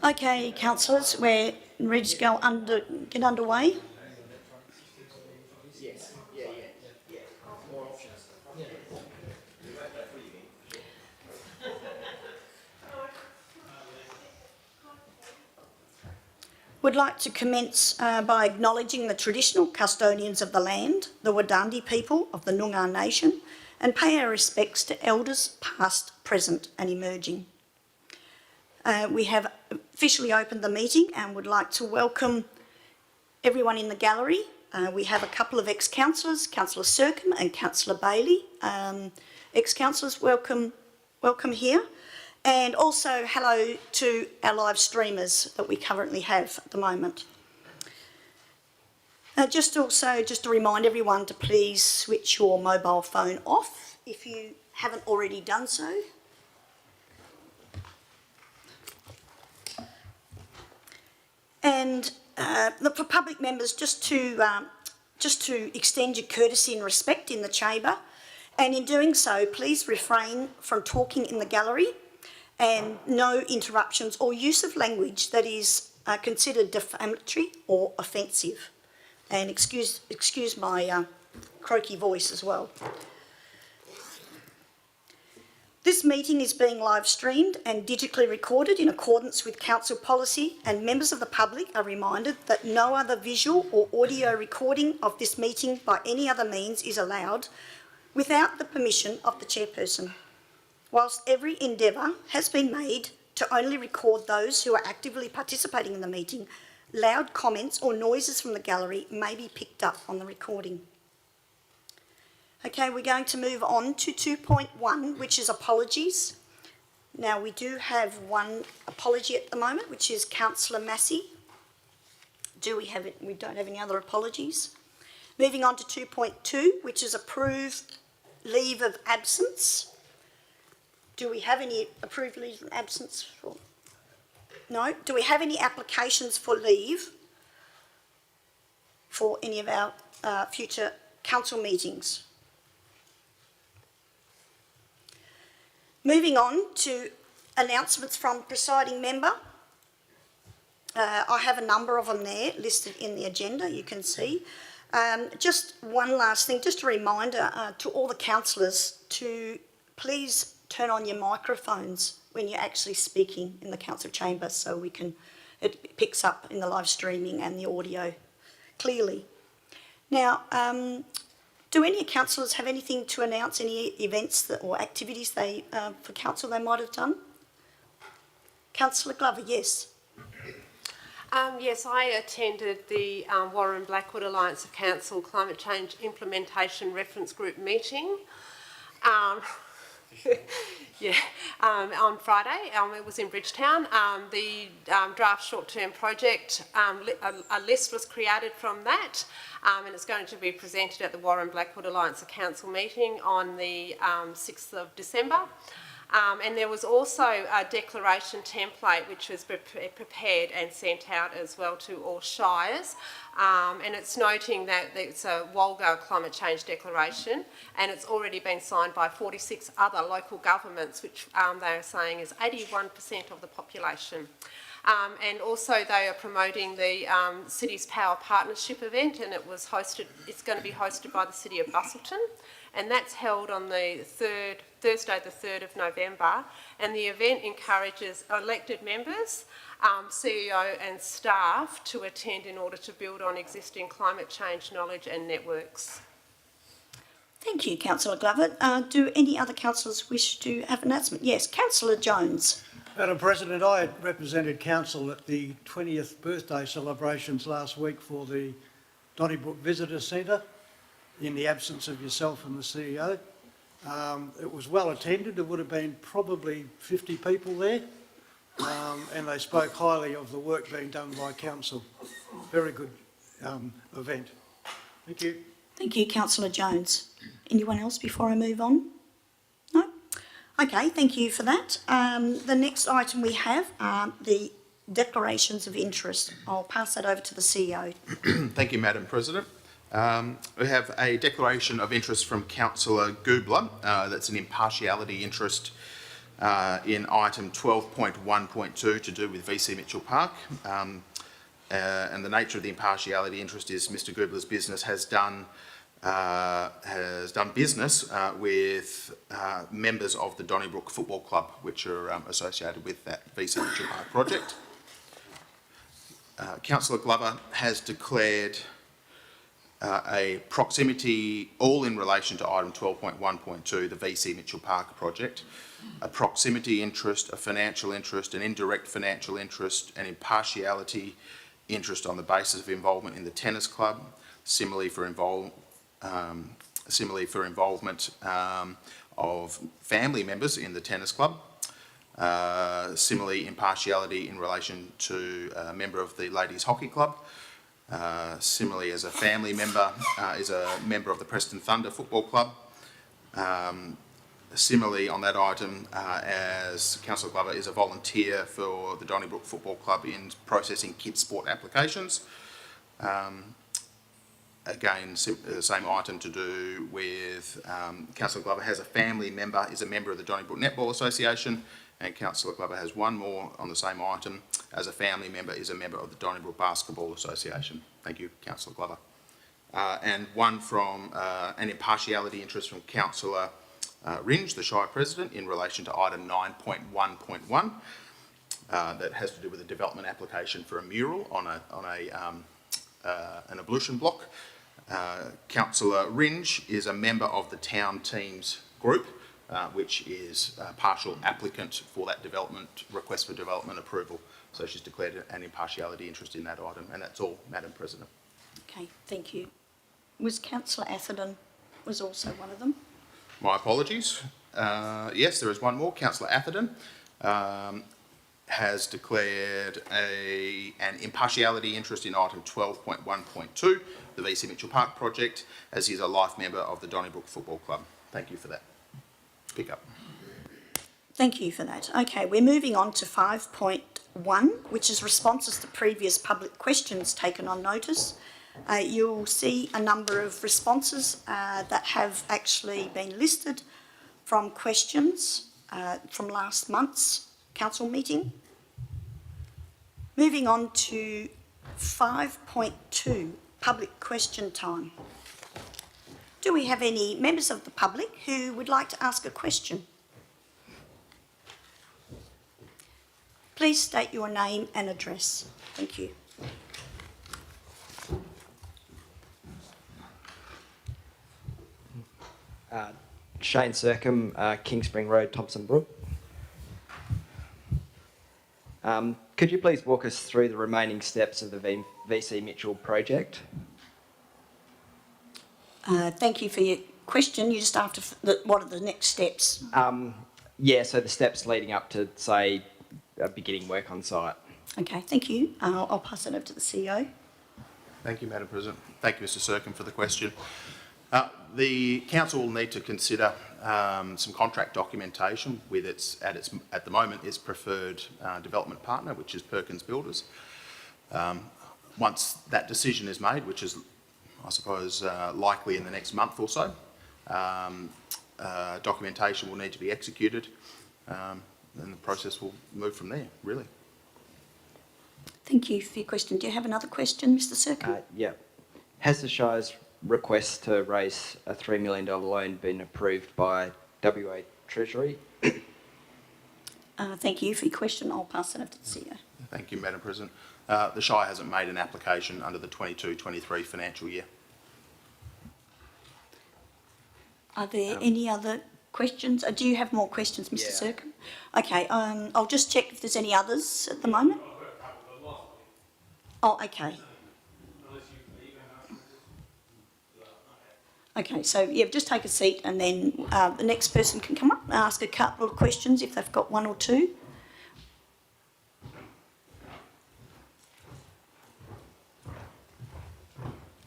Okay, councillors, we're ready to get underway. Would like to commence by acknowledging the traditional custodians of the land, the Wadandi people of the Noongar Nation, and pay our respects to elders past, present and emerging. We have officially opened the meeting and would like to welcome everyone in the gallery. We have a couple of ex-councillors, Councillor Sercombe and Councillor Bailey. Ex-councillors, welcome here. And also hello to our live streamers that we currently have at the moment. Just to remind everyone to please switch your mobile phone off if you haven't already done so. And for public members, just to extend your courtesy and respect in the chamber, and in doing so, please refrain from talking in the gallery, and no interruptions or use of language that is considered defamatory or offensive. And excuse my croaky voice as well. This meeting is being live streamed and digitally recorded in accordance with council policy, and members of the public are reminded that no other visual or audio recording of this meeting by any other means is allowed without the permission of the chairperson. Whilst every endeavour has been made to only record those who are actively participating in the meeting, loud comments or noises from the gallery may be picked up on the recording. Okay, we're going to move on to 2.1, which is apologies. Now, we do have one apology at the moment, which is Councillor Massey. We don't have any other apologies. Moving on to 2.2, which is approve leave of absence. Do we have any approved leave of absence? No. Do we have any applications for leave for any of our future council meetings? Moving on to announcements from presiding member. I have a number of them there listed in the agenda, you can see. Just one last thing, just a reminder to all the councillors to please turn on your microphones when you're actually speaking in the council chamber, so it picks up in the live streaming and the audio clearly. Now, do any councillors have anything to announce, any events or activities for council they might have done? Councillor Glover, yes. Yes, I attended the Warren Blackwood Alliance of Council Climate Change Implementation Reference Group meeting. On Friday. It was in Bridgetown. The draft short-term project, a list was created from that, and it's going to be presented at the Warren Blackwood Alliance of Council meeting on the 6th of December. And there was also a declaration template which was prepared and sent out as well to all shires, and it's noting that it's a Walgo climate change declaration, and it's already been signed by 46 other local governments, which they are saying is 81% of the population. And also they are promoting the Cities Power Partnership event, and it's going to be hosted by the City of Busselton, and that's held on the Thursday the 3rd of November, and the event encourages elected members, CEO and staff to attend in order to build on existing climate change knowledge and networks. Thank you, Councillor Glover. Do any other councillors wish to have an announcement? Yes, Councillor Jones. Madam President, I represented council at the 20th birthday celebrations last week for the Donnybrook Visitor Centre in the absence of yourself and the CEO. It was well attended. There would have been probably 50 people there, and they spoke highly of the work being done by council. Very good event. Thank you. Thank you, Councillor Jones. Anyone else before I move on? No? Okay, thank you for that. The next item we have are the declarations of interest. I'll pass that over to the CEO. Thank you, Madam President. We have a declaration of interest from Councillor Goobler. That's an impartiality interest in item 12.1.2 to do with VC Mitchell Park. And the nature of the impartiality interest is Mr Goobler's business has done business with members of the Donnybrook Football Club, which are associated with that VC Mitchell Park project. Councillor Glover has declared a proximity, all in relation to item 12.1.2, the VC Mitchell Park project, a proximity interest, a financial interest, an indirect financial interest, an impartiality interest on the basis of involvement in the tennis club, similarly for involvement of family members in the tennis club, similarly impartiality in relation to a member of the ladies hockey club, similarly as a family member is a member of the Preston Thunder Football Club, similarly on that item as Councillor Glover is a volunteer for the Donnybrook Football Club in processing kids sport applications. Again, the same item to do with Councillor Glover has a family member, is a member of the Donnybrook Netball Association, and Councillor Glover has one more on the same item, as a family member is a member of the Donnybrook Basketball Association. Thank you, Councillor Glover. And one from an impartiality interest from Councillor Ringe, the Shire President, in relation to item 9.1.1 that has to do with a development application for a mural on an ablution block. Councillor Ringe is a member of the Town Teams group, which is a partial applicant for that development request for development approval. So she's declared an impartiality interest in that item, and that's all, Madam President. Okay, thank you. Was Councillor Atherton was also one of them? My apologies. Yes, there is one more. Councillor Atherton has declared an impartiality interest in item 12.1.2, the VC Mitchell Park project, as he is a life member of the Donnybrook Football Club. Thank you for that. Pick up. Thank you for that. Okay, we're moving on to 5.1, which is responses to previous public questions taken on notice. You'll see a number of responses that have actually been listed from questions from last month's council meeting. Moving on to 5.2, public question time. Do we have any members of the public who would like to ask a question? Please state your name and address. Thank you. Shane Circum, King Spring Road, Thompson Brook. Could you please walk us through the remaining steps of the VC Mitchell project? Thank you for your question. You just after what are the next steps? Yeah, so the steps leading up to, say, beginning work on site. Okay, thank you. I'll pass it over to the CEO. Thank you, Madam President. Thank you, Mr Circum, for the question. The council will need to consider some contract documentation with at the moment its preferred development partner, which is Perkins Builders. Once that decision is made, which is, I suppose, likely in the next month or so, documentation will need to be executed, and the process will move from there, really. Thank you for your question. Do you have another question, Mr Circum? Yeah. Has the Shire's request to raise a $3 million loan been approved by WA Treasury? Thank you for your question. I'll pass it over to the CEO. Thank you, Madam President. The Shire hasn't made an application under the 22-23 financial year. Are there any other questions? Do you have more questions, Mr Circum? Okay, I'll just check if there's any others at the moment. Oh, okay. Okay, so yeah, just take a seat and then the next person can come up and ask a couple of questions if they've got one or two.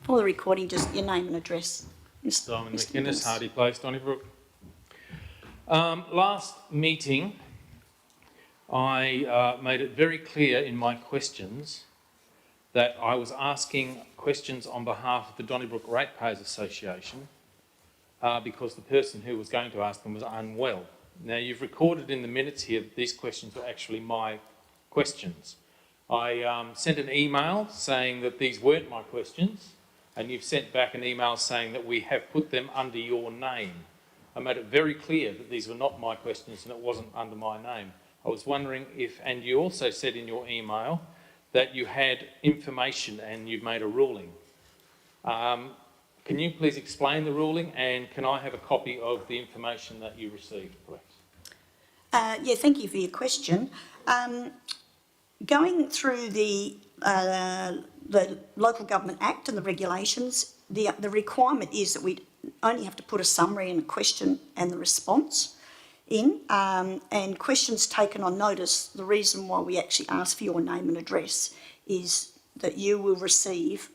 For the recording, just your name and address. Simon McInnes, Hardy Place, Donnybrook. Last meeting, I made it very clear in my questions that I was asking questions on behalf of the Donnybrook Ratepayers Association because the person who was going to ask them was unwell Now, you've recorded in the minutes here that these questions were actually my questions. I sent an email saying that these weren't my questions, and you've sent back an email saying that we have put them under your name. I made it very clear that these were not my questions and it wasn't under my name. I was wondering if, and you also said in your email that you had information and you've made a ruling. Can you please explain the ruling, and can I have a copy of the information that you received, please? Yeah, thank you for your question. Going through the Local Government Act and the regulations, the requirement is that we only have to put a summary and a question and the response in, and questions taken on notice. The reason why we actually ask for your name and address is that you will receive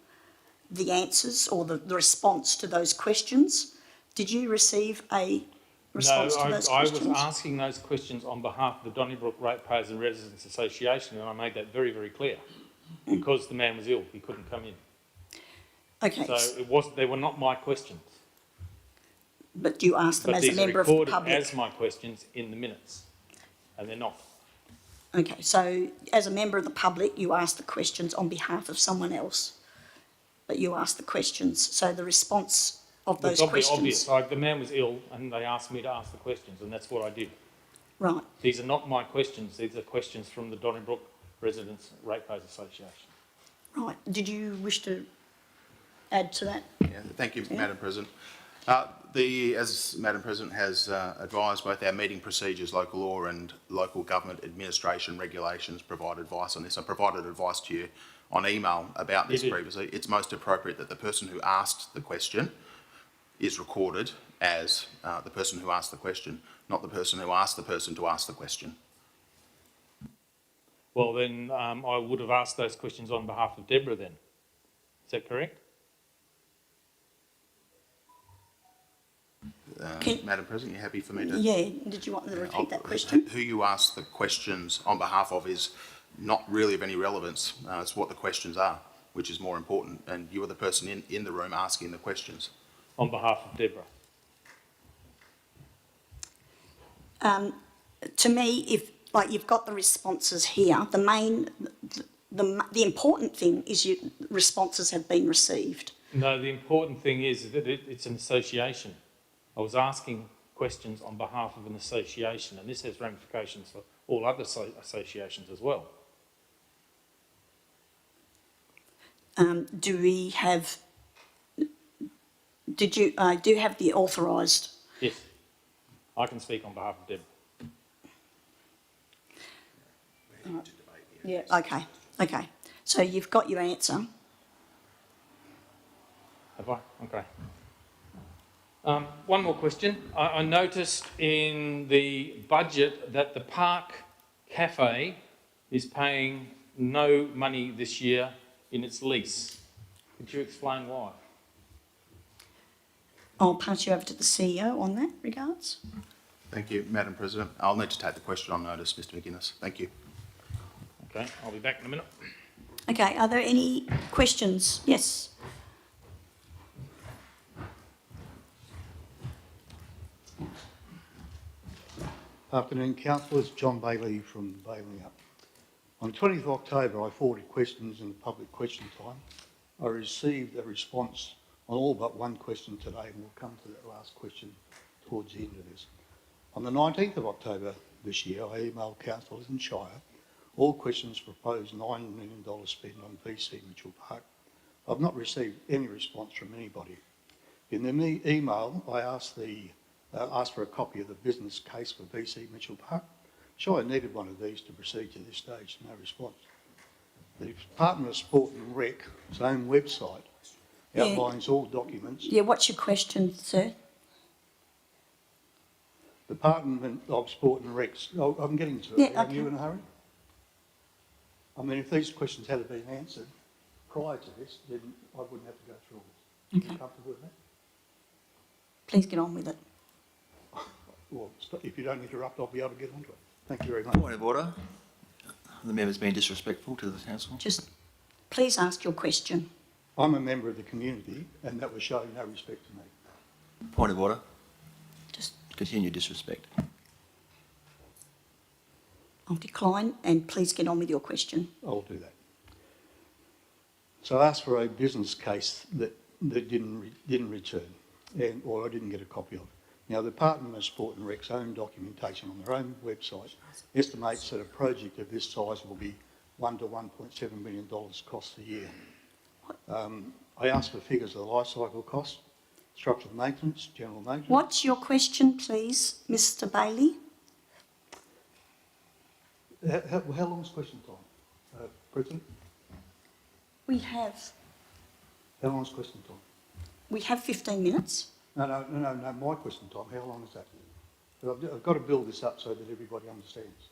the answers or the response to those questions. Did you receive a response to those questions? I was asking those questions on behalf of the Donnybrook Ratepayers and Residents Association, and I made that very, very clear. Because the man was ill, he couldn't come in. Okay. So they were not my questions. But you asked them But as a member of the these are public. recorded as my questions in the minutes, and they're not. Okay, so as a member of the public, you asked the questions on behalf of someone else, but you asked the questions. So the response of those It's questions. obvious. Like, the man was ill, and they asked me to ask the questions, and that's what I did. Right. These are not my questions. These are questions from the Donnybrook Residents Ratepayers Association. Right. Did you wish to add to that? Yeah, thank you, Madam President. As Madam President has advised, both our meeting procedures, local law and local government administration regulations provide advice on this. I provided advice to you on email about this previously. It's most appropriate that the person who asked the question is recorded as the person who asked the question, not the person who asked the person to ask the question. Well, then I would have asked those questions on behalf of Deborah then. Is that correct? Madam President, you happy for me to? Yeah. Did you want to repeat that question? Who you ask the questions on behalf of is not really of any relevance. It's what the questions are, which is more important. And you are the person in the room asking the questions. On behalf of Deborah. To me, if like you've got the responses here, the important thing is responses have been received. No, the important thing is that it's an association. I was asking questions on behalf of an association, and this has ramifications for all other associations as well. Do we have? Do you have the authorised? Yes, I can speak on behalf of Deborah. Yeah. Okay. Okay. So you've got your answer. Have I? Okay. One more question. I noticed in the budget that the Park Cafe is paying no money this year in its lease. Could you explain why? I'll pass you over to the CEO on that regards. Thank you, Madam President. I'll need to take the question on notice, Mr McGuinness. Thank you. Okay, I'll be back in a minute. Okay, are there any questions? Yes. Afternoon, councillors. John Bailey from Bailey Up. On 20th of October, I forwarded questions in the public question time. I received a response on all but one question today, and we'll come to that last question towards the end of this. On the 19th of October this year, I emailed councillors in Shire all questions proposed $9 million spent on VC Mitchell Park. I've not received any response from anybody. In the email, I asked for a copy of the business case for VC Mitchell Park. Shire needed one of these to proceed to this stage, no response. The Department of Sport and Rec's own website outlines all documents. Yeah, what's your question, sir? Department of Sport and Rec's, I'm getting to it. Yeah, Are okay. you in a hurry? I mean, if these questions had been answered prior to this, then I wouldn't have to go through all this. Okay. Are you comfortable with that? Please get on with it. Well, if you don't interrupt, I'll be able to get onto it. Thank you very much. Point of order. The member's been disrespectful to the council. Just please ask your question. I'm a member of the community, and that was showing no respect to me. Point of order. Just Continue disrespect. I'll decline, and please get on with your question. I'll do that. So I asked for a business case that didn't return, or I didn't get a copy of. Now, the Department of Sport and Rec's own documentation on their own website estimates that a project of this size will be $1 to $1.7 million cost a year. I asked for figures of the life cycle costs, structural maintenance, general maintenance. What's your question, please, Mr Bailey? How long is question time, President? We have How long is question time? 15 minutes. No, my question time, how long is that? I've got to build this up so that everybody understands.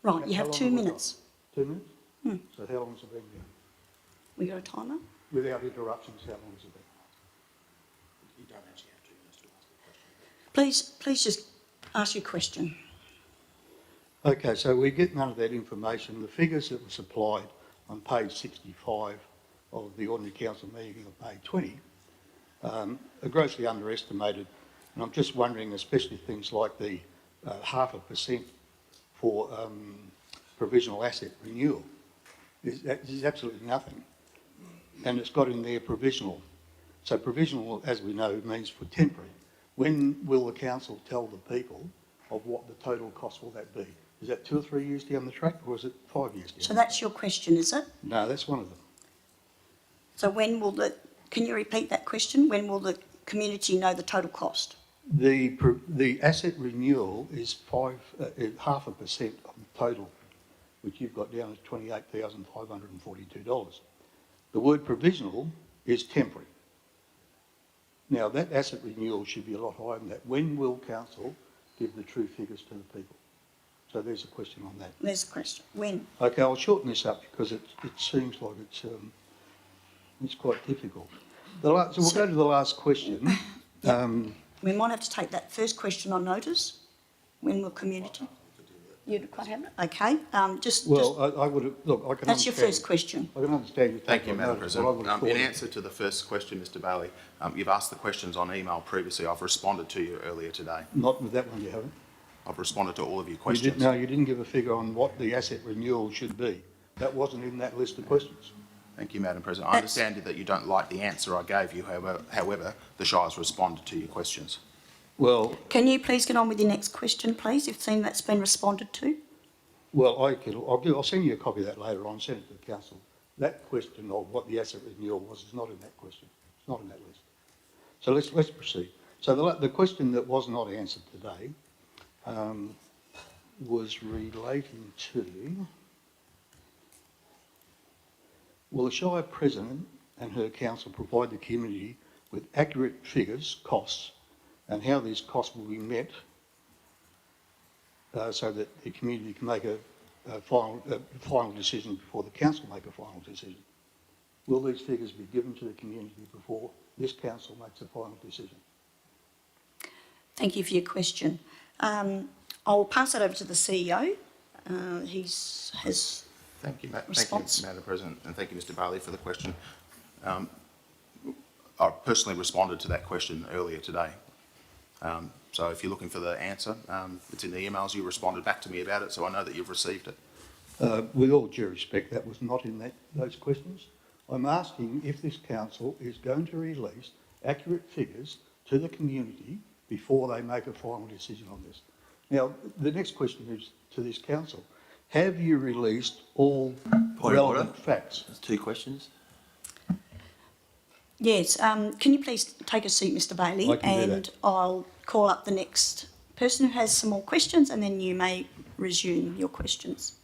Right, you How have long 2 have we got? minutes. 2 minutes? So how long has it been there? We got a timer? Without interruptions, how long has it been? You don't actually have 2 minutes to ask a question. Please just ask your question. Okay, so we get none of that information. The figures that were supplied on page 65 of the Ordinary Council meeting of May 20 are grossly underestimated. And I'm just wondering, especially things like the 0.5% for provisional asset renewal, is absolutely nothing. And it's got in there provisional. So provisional, as we know, means for temporary. When will the council tell the people of what the total cost will that be? Is that 2 or 3 years down the track, or is it 5 years down So the that's track? your question, is it? No, that's one of them. So can you repeat that question? When will the community know the total cost? The asset renewal is 0.5% of the total, which you've got down as $28,542. The word provisional is temporary. Now, that asset renewal should be a lot higher than that. When will council give the true figures to the people? So there's a question on that. There's a question. When? Okay, I'll shorten this up because it seems like it's quite difficult. So we'll go to the last question. We might have to take that first question on notice. When will community? You'd quite have it? Okay. Well, I would have, look, I can That's your understand- first question. I can understand you. Thank you, take Madam on notice, but I would have President. In thought- answer to the first question, Mr Bailey, you've asked the questions on email previously. I've responded to you earlier today. Not with that one, you haven't. I've responded to all of your You questions. you didn't give a figure on what the asset renewal should be. That wasn't in that list of questions. Thank you, Madam President. I understand that you don't like the answer I gave you, however, the Shire's responded to your questions. Well, Can you please get on with your next question, please, if that's been responded to? I'll send you a copy of that later on, send it to the council. That question of what the asset renewal was is not in that question. It's not in that list. So let's proceed. So the question that was not answered today was relating to, will the Shire President and her council provide the community with accurate figures, costs, and how these costs will be met so that the community can make a final decision before the council make a final decision? Will these figures be given to the community before this council makes a final decision? Thank you for your question. I'll pass it over to the CEO. Has Thank you, response. Madam President, and thank you, Mr Bailey, for the question. I personally responded to that question earlier today. So if you're looking for the answer, it's in the emails. You responded back to me about it, so I know that you've received it. With all due respect, that was not in those questions. I'm asking if this council is going to release accurate figures to the community before they make a final decision on this. Now, the next question is to this council. Have you released all Point of order. relevant facts? There's 2 questions. Yes. Can you please take a seat, Mr Bailey? I can do And that. I'll call up the next person who has some more questions, and then you may resume your questions.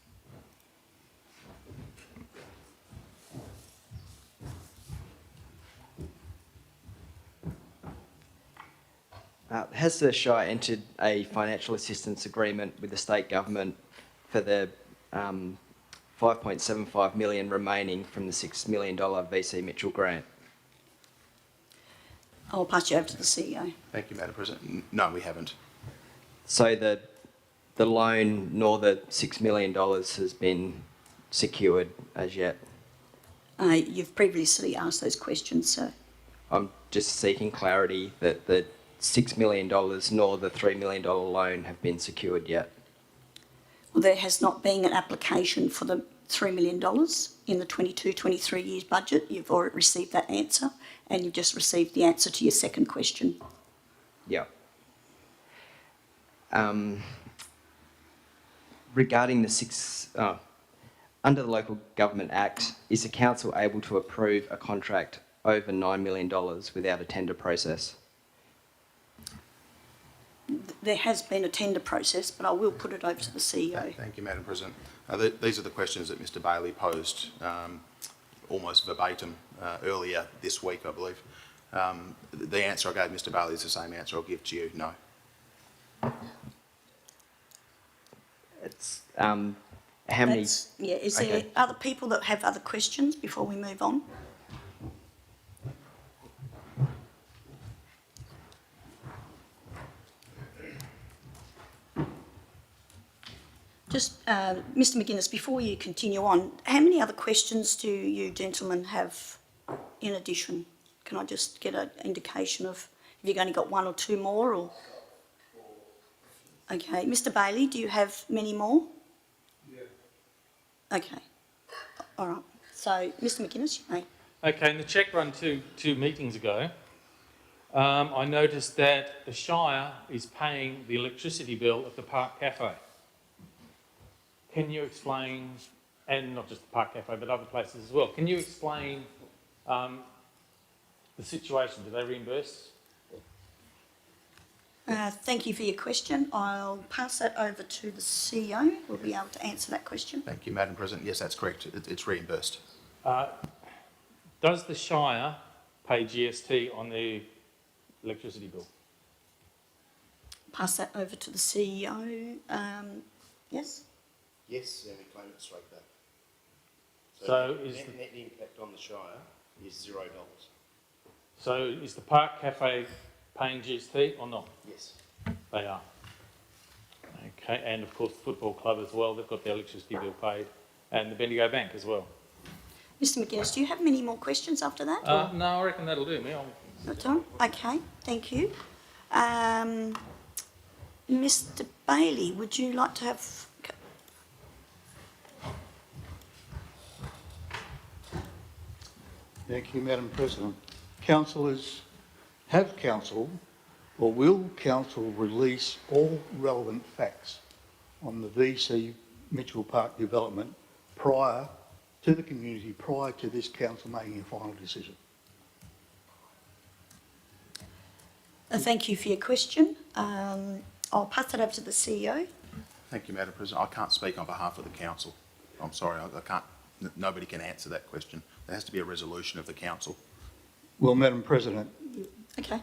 Has the Shire entered a financial assistance agreement with the state government for the 5.75 million remaining from the $6 million VC Mitchell grant? I'll pass you over to the CEO. Thank you, Madam President. No, we haven't. So the loan nor the $6 million has been secured as yet? You've previously asked those questions, so I'm just seeking clarity that the $6 million nor the $3 million loan have been secured yet. There has not been an application for the $3 million in the 22-23 years budget. You've already received that answer, and you've just received the answer to your second question. Yeah. Regarding the under the Local Government Act, is the council able to approve a contract over $9 million without a tender process? There has been a tender process, but I will put it over to the CEO. Thank you, Madam President. These are the questions that Mr Bailey posed almost verbatim earlier this week, I believe. The answer I gave Mr Bailey is the same answer I'll give to you, no. It's how many? Yeah, is there Okay. other people that have other questions before we move on? Just, Mr McGuinness, before you continue on, how many other questions do you gentlemen have in addition? Can I just get an indication of if you've only got one or two more, or? Okay, Mr Bailey, do you have many more? Yeah. Okay, all right. So, Mr McGuinness, you may. Okay, in the check run two meetings ago, I noticed that the Shire is paying the electricity bill at the Park Cafe. Can you explain, and not just the Park Cafe, but other places as well, can you explain the situation? Do they reimburse? Thank you for your question. I'll pass that over to the CEO. We'll be able to answer that question. Thank you, Madam President. Yes, that's correct. It's reimbursed. Does the Shire pay GST on their electricity bill? Pass that over to the CEO. Yes? Yes, and we claim it straight back. So is net impact on the Shire is $0. So is the Park Cafe paying GST or not? Yes. They are. Okay, and of course the football club as well, they've got their electricity bill paid, and the Bendigo Bank as well. Mr McGuinness, do you have many more questions after that? or- No, I reckon that'll do me. That's all right. Okay, thank you. Mr Bailey, would you like to have... Thank you, Madam President. Councillors, have council or will council release all relevant facts on the VC Mitchell Park development prior to the community, prior to this council making a final decision? Thank you for your question. I'll pass that over to the CEO. Thank you, Madam President. I can't speak on behalf of the council. I'm sorry, I can't. Nobody can answer that question. There has to be a resolution of the council. Well, Madam President, Okay.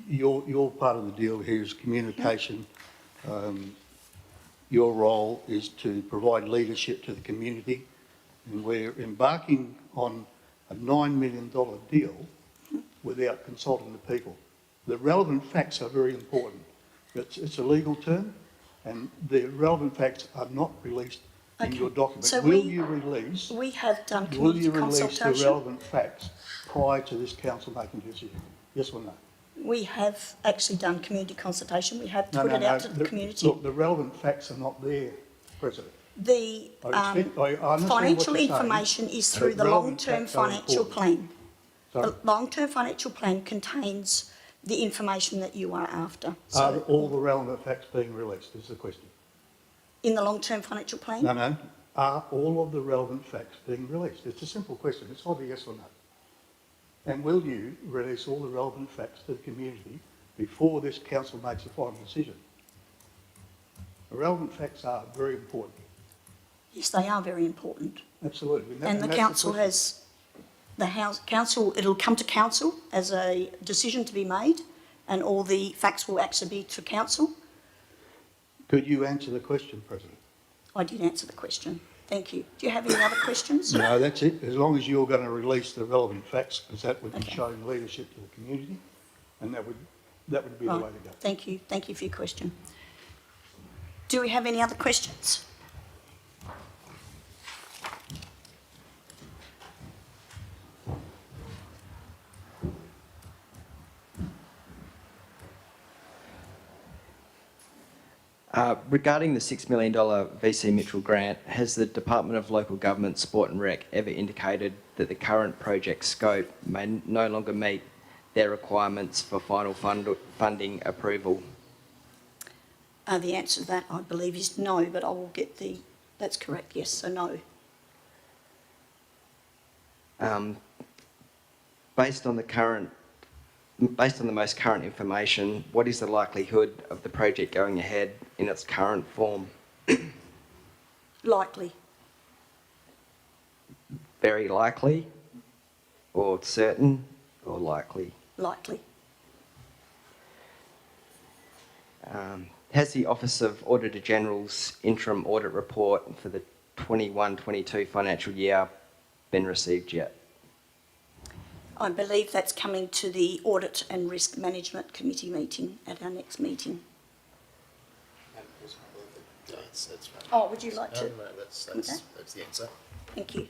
your part of the deal here is communication. Your role is to provide leadership to the community, and we're embarking on a $9 million deal without consulting the people. The relevant facts are very important. It's a legal term, and the relevant facts are not released in your document. So will you release done the community consultation. relevant facts prior to this council making a decision? Yes or no? We have actually done community consultation. We have put it out to the community. Look, the relevant facts are not there, President. The I understand what financial you're saying, information is but through the relevant long-term facts are financial important. plan. Sorry? The long-term financial plan contains the information that you are after. Are So all the relevant facts being released, is the question. in the long-term financial plan, No. Are all of the relevant facts being released? It's a simple question. It's either yes or no. And will you release all the relevant facts to the community before this council makes a final decision? The relevant facts are very important. yes, they are very important. Absolutely. And the that's council question. it'll come to council as a decision to be made, and all the facts will actually be to council. Could you answer the question, President? I did answer the question. Thank you. Do you have any other questions? No, that's it. As long as you're going to release the relevant facts, because that would be Okay. showing leadership to the community, and that would be the Right. way to go. Thank you. Thank you for your question. Do we have any other questions? Regarding the $6 million VC Mitchell grant, has the Department of Local Government, Sport and Rec ever indicated that the current project scope may no longer meet their requirements for final funding approval? The answer to that, I believe, is no, but I will get the, that's correct, yes, so no. Based on the most current information, what is the likelihood of the project going ahead in its current form? Likely. Very likely, or certain, or likely? Likely. Has the Office of Auditor General's interim audit report for the 21-22 financial year been received yet? I believe that's coming to the Audit and Risk Management Committee meeting at our next meeting. No, that's right. Oh, would you like No, to? no, that's the answer. Thank you.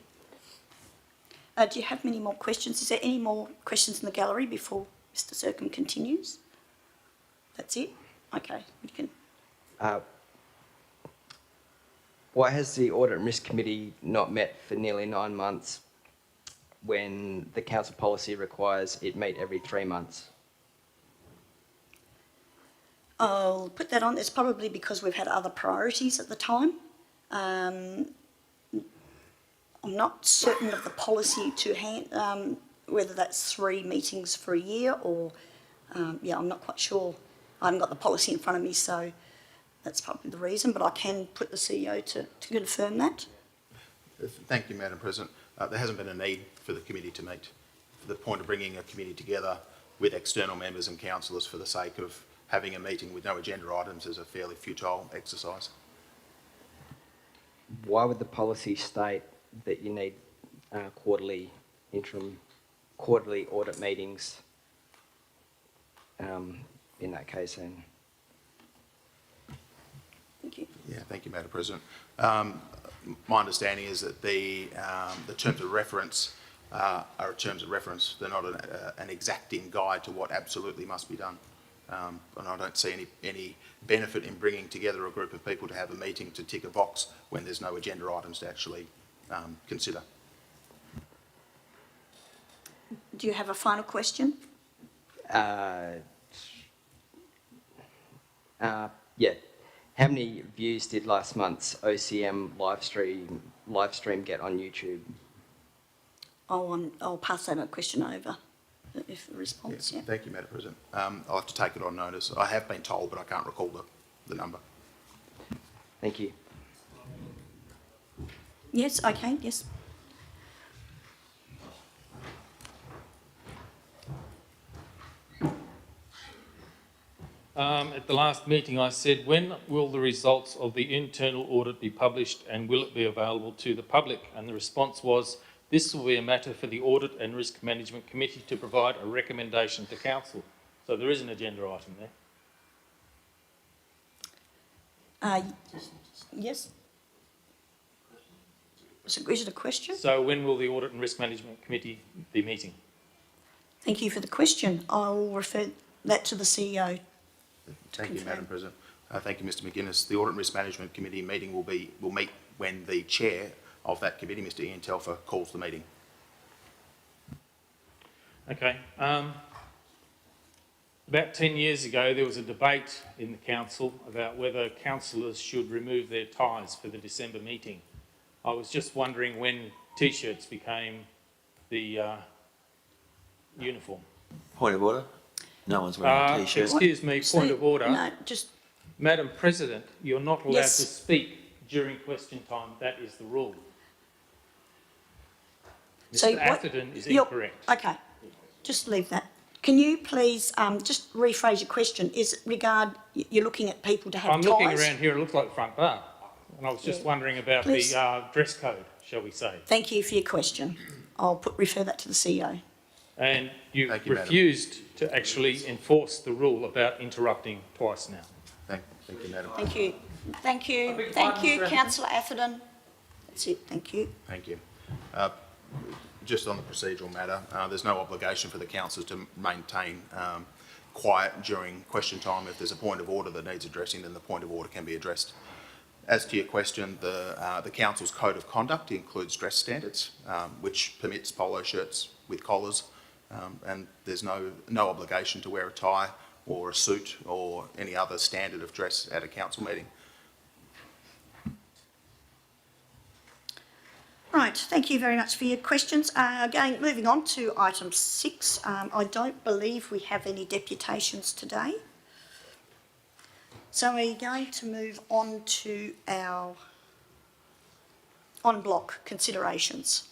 Do you have many more questions? Is there any more questions in the gallery before Mr. Sercombe continues? That's it? Okay, we can. Why has the Audit and Risk Committee not met for nearly 9 months when the council policy requires it meet every 3 months? I'll put that on. It's probably because we've had other priorities at the time. I'm not certain of the policy to hand, whether that's 3 meetings for a year or, yeah, I'm not quite sure. I haven't got the policy in front of me, so that's probably the reason, but I can put the CEO to confirm that. Thank you, Madam President. There hasn't been a need for the committee to meet. For the point of bringing a committee together with external members and councillors for the sake of having a meeting with no agenda items is a fairly futile exercise. Why would the policy state that you need quarterly audit meetings in that case then? Thank you. Yeah, thank you, Madam President. My understanding is that the terms of reference are terms of reference. They're not an exacting guide to what absolutely must be done. And I don't see any benefit in bringing together a group of people to have a meeting to tick a box when there's no agenda items to actually consider. Do you have a final question? Yeah. How many views did last month's OCM live stream get on YouTube? I'll pass that question over if a response. Yeah. Yeah. Thank you, Madam President. I'll have to take it on notice. I have been told, but I can't recall the number. Thank you. Yes. Okay. Yes. At the last meeting, I said, when will the results of the internal audit be published and will it be available to the public? And the response was, this will be a matter for the Audit and Risk Management Committee to provide a recommendation to Council. So there is an agenda item there. Yes. So is it a question? So when will the Audit and Risk Management Committee be meeting? Thank you for the question. I'll refer that to the CEO. Thank you, Madam President. Thank you, Mr McGuinness. The Audit and Risk Management Committee meeting will meet when the chair of that committee, Mr Ian Telfer, calls the meeting. Okay. About 10 years ago, there was a debate in the council about whether councillors should remove their ties for the December meeting. I was just wondering when T-shirts became the uniform. Point of order. No one's wearing a T-shirt. Excuse me, point of order. No, just Madam President, you're not allowed Yes. to speak during question time. That is the rule. So Mr what- Atherton is you're- incorrect. Okay, just leave that. Can you please just rephrase your question? Is it you're looking at people to have I'm ties? looking around here, it looks like the front bar. And I was just Yeah. wondering about Please. the dress code, shall we say. Thank you for your question. I'll refer that to the CEO. And you Thank you, Madam. refused to actually enforce the rule about interrupting twice now. Thank you, Madam. Thank you. Thank you. beg your Thank pardon, you, Mr. Councillor Atherton. That's it. Thank you. Thank you. Just on the procedural matter, there's no obligation for the councillors to maintain quiet during question time. If there's a point of order that needs addressing, then the point of order can be addressed. As to your question, the council's code of conduct includes dress standards, which permits polo shirts with collars, and there's no obligation to wear a tie or a suit or any other standard of dress at a council meeting. Right, thank you very much for your questions. Again, moving on to item 6, I don't believe we have any deputations today. So we're going to move on to our en bloc considerations.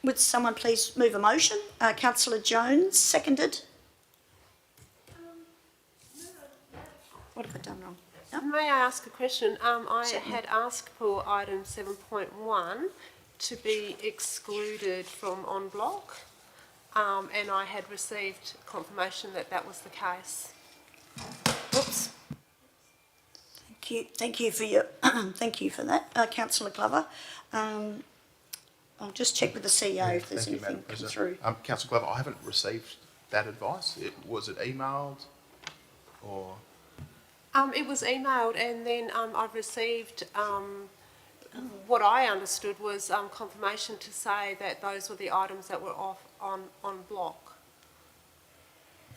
Would someone please move a motion? Councillor Jones, seconded. What have I done wrong? No? May I ask a question? I Certainly. had asked for item 7.1 to be excluded from en bloc, and I had received confirmation that that was the case. Oops. Thank you for your, thank you for that, Councillor Glover. I'll just check with the CEO if there's Thank you, anything Madam come President. through. Councillor Glover, I haven't received that advice. Was it emailed or? It was emailed, and then I've received what I understood was confirmation to say that those were the items that were off on block.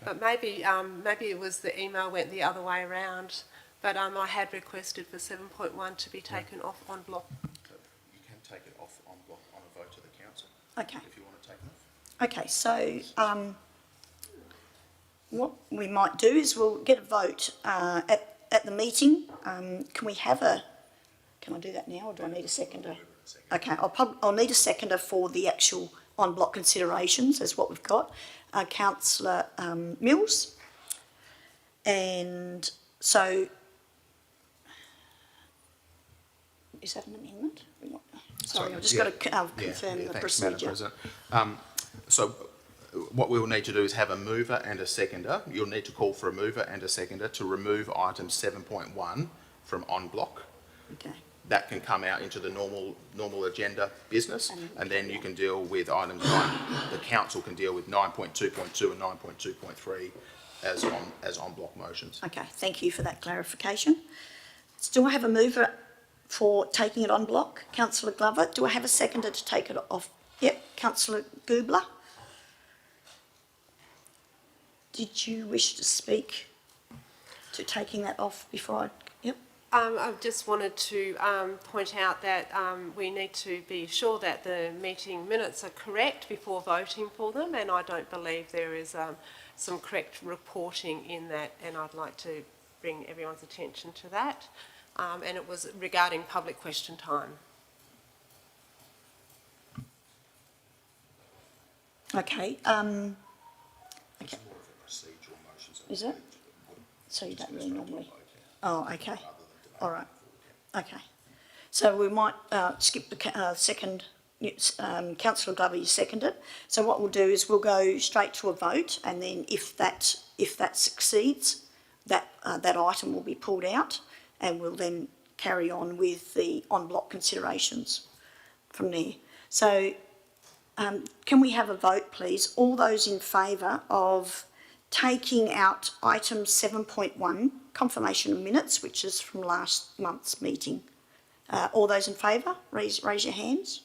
But maybe it was the email went the other way around. But I had requested for 7.1 to be taken off on block. You can take it off on block on a vote to the council. Okay. If you want to take it off. Okay, so what we might do is we'll get a vote at the meeting. Can we have a? Can I do that now, or do I need a seconder? Okay, I'll need a seconder for the actual en bloc considerations, as what we've got. Councillor Mills, and so is that an amendment? Sorry, I've just got to confirm the thanks, procedure. Madam President. So what we will need to do is have a mover and a seconder. You'll need to call for a mover and a seconder to remove item 7.1 from en bloc. Okay. That can come out into the normal agenda business, and then you can deal with items 9. The council can deal with 9.2.2 and 9.2.3 as en bloc motions. Okay, thank you for that clarification. Do I have a mover for taking it en bloc? Councillor Glover. Do I have a seconder to take it off? Yep, Councillor Gubler. Did you wish to speak to taking that off before I... Yep. I just wanted to point out that we need to be sure that the meeting minutes are correct before voting for them, and I don't believe there is some correct reporting in that, and I'd like to bring everyone's attention to that. And it was regarding public question time. Okay. Okay. Is it? So you don't really normally... Oh, okay. All right. Okay. So we might skip the second. Councillor Glover, you seconded. So what we'll do is we'll go straight to a vote, and then if that succeeds, that item will be pulled out, and we'll then carry on with the en bloc considerations from there. So can we have a vote, please? All those in favour of taking out item 7.1, confirmation of minutes, which is from last month's meeting. All those in favour, raise your hands.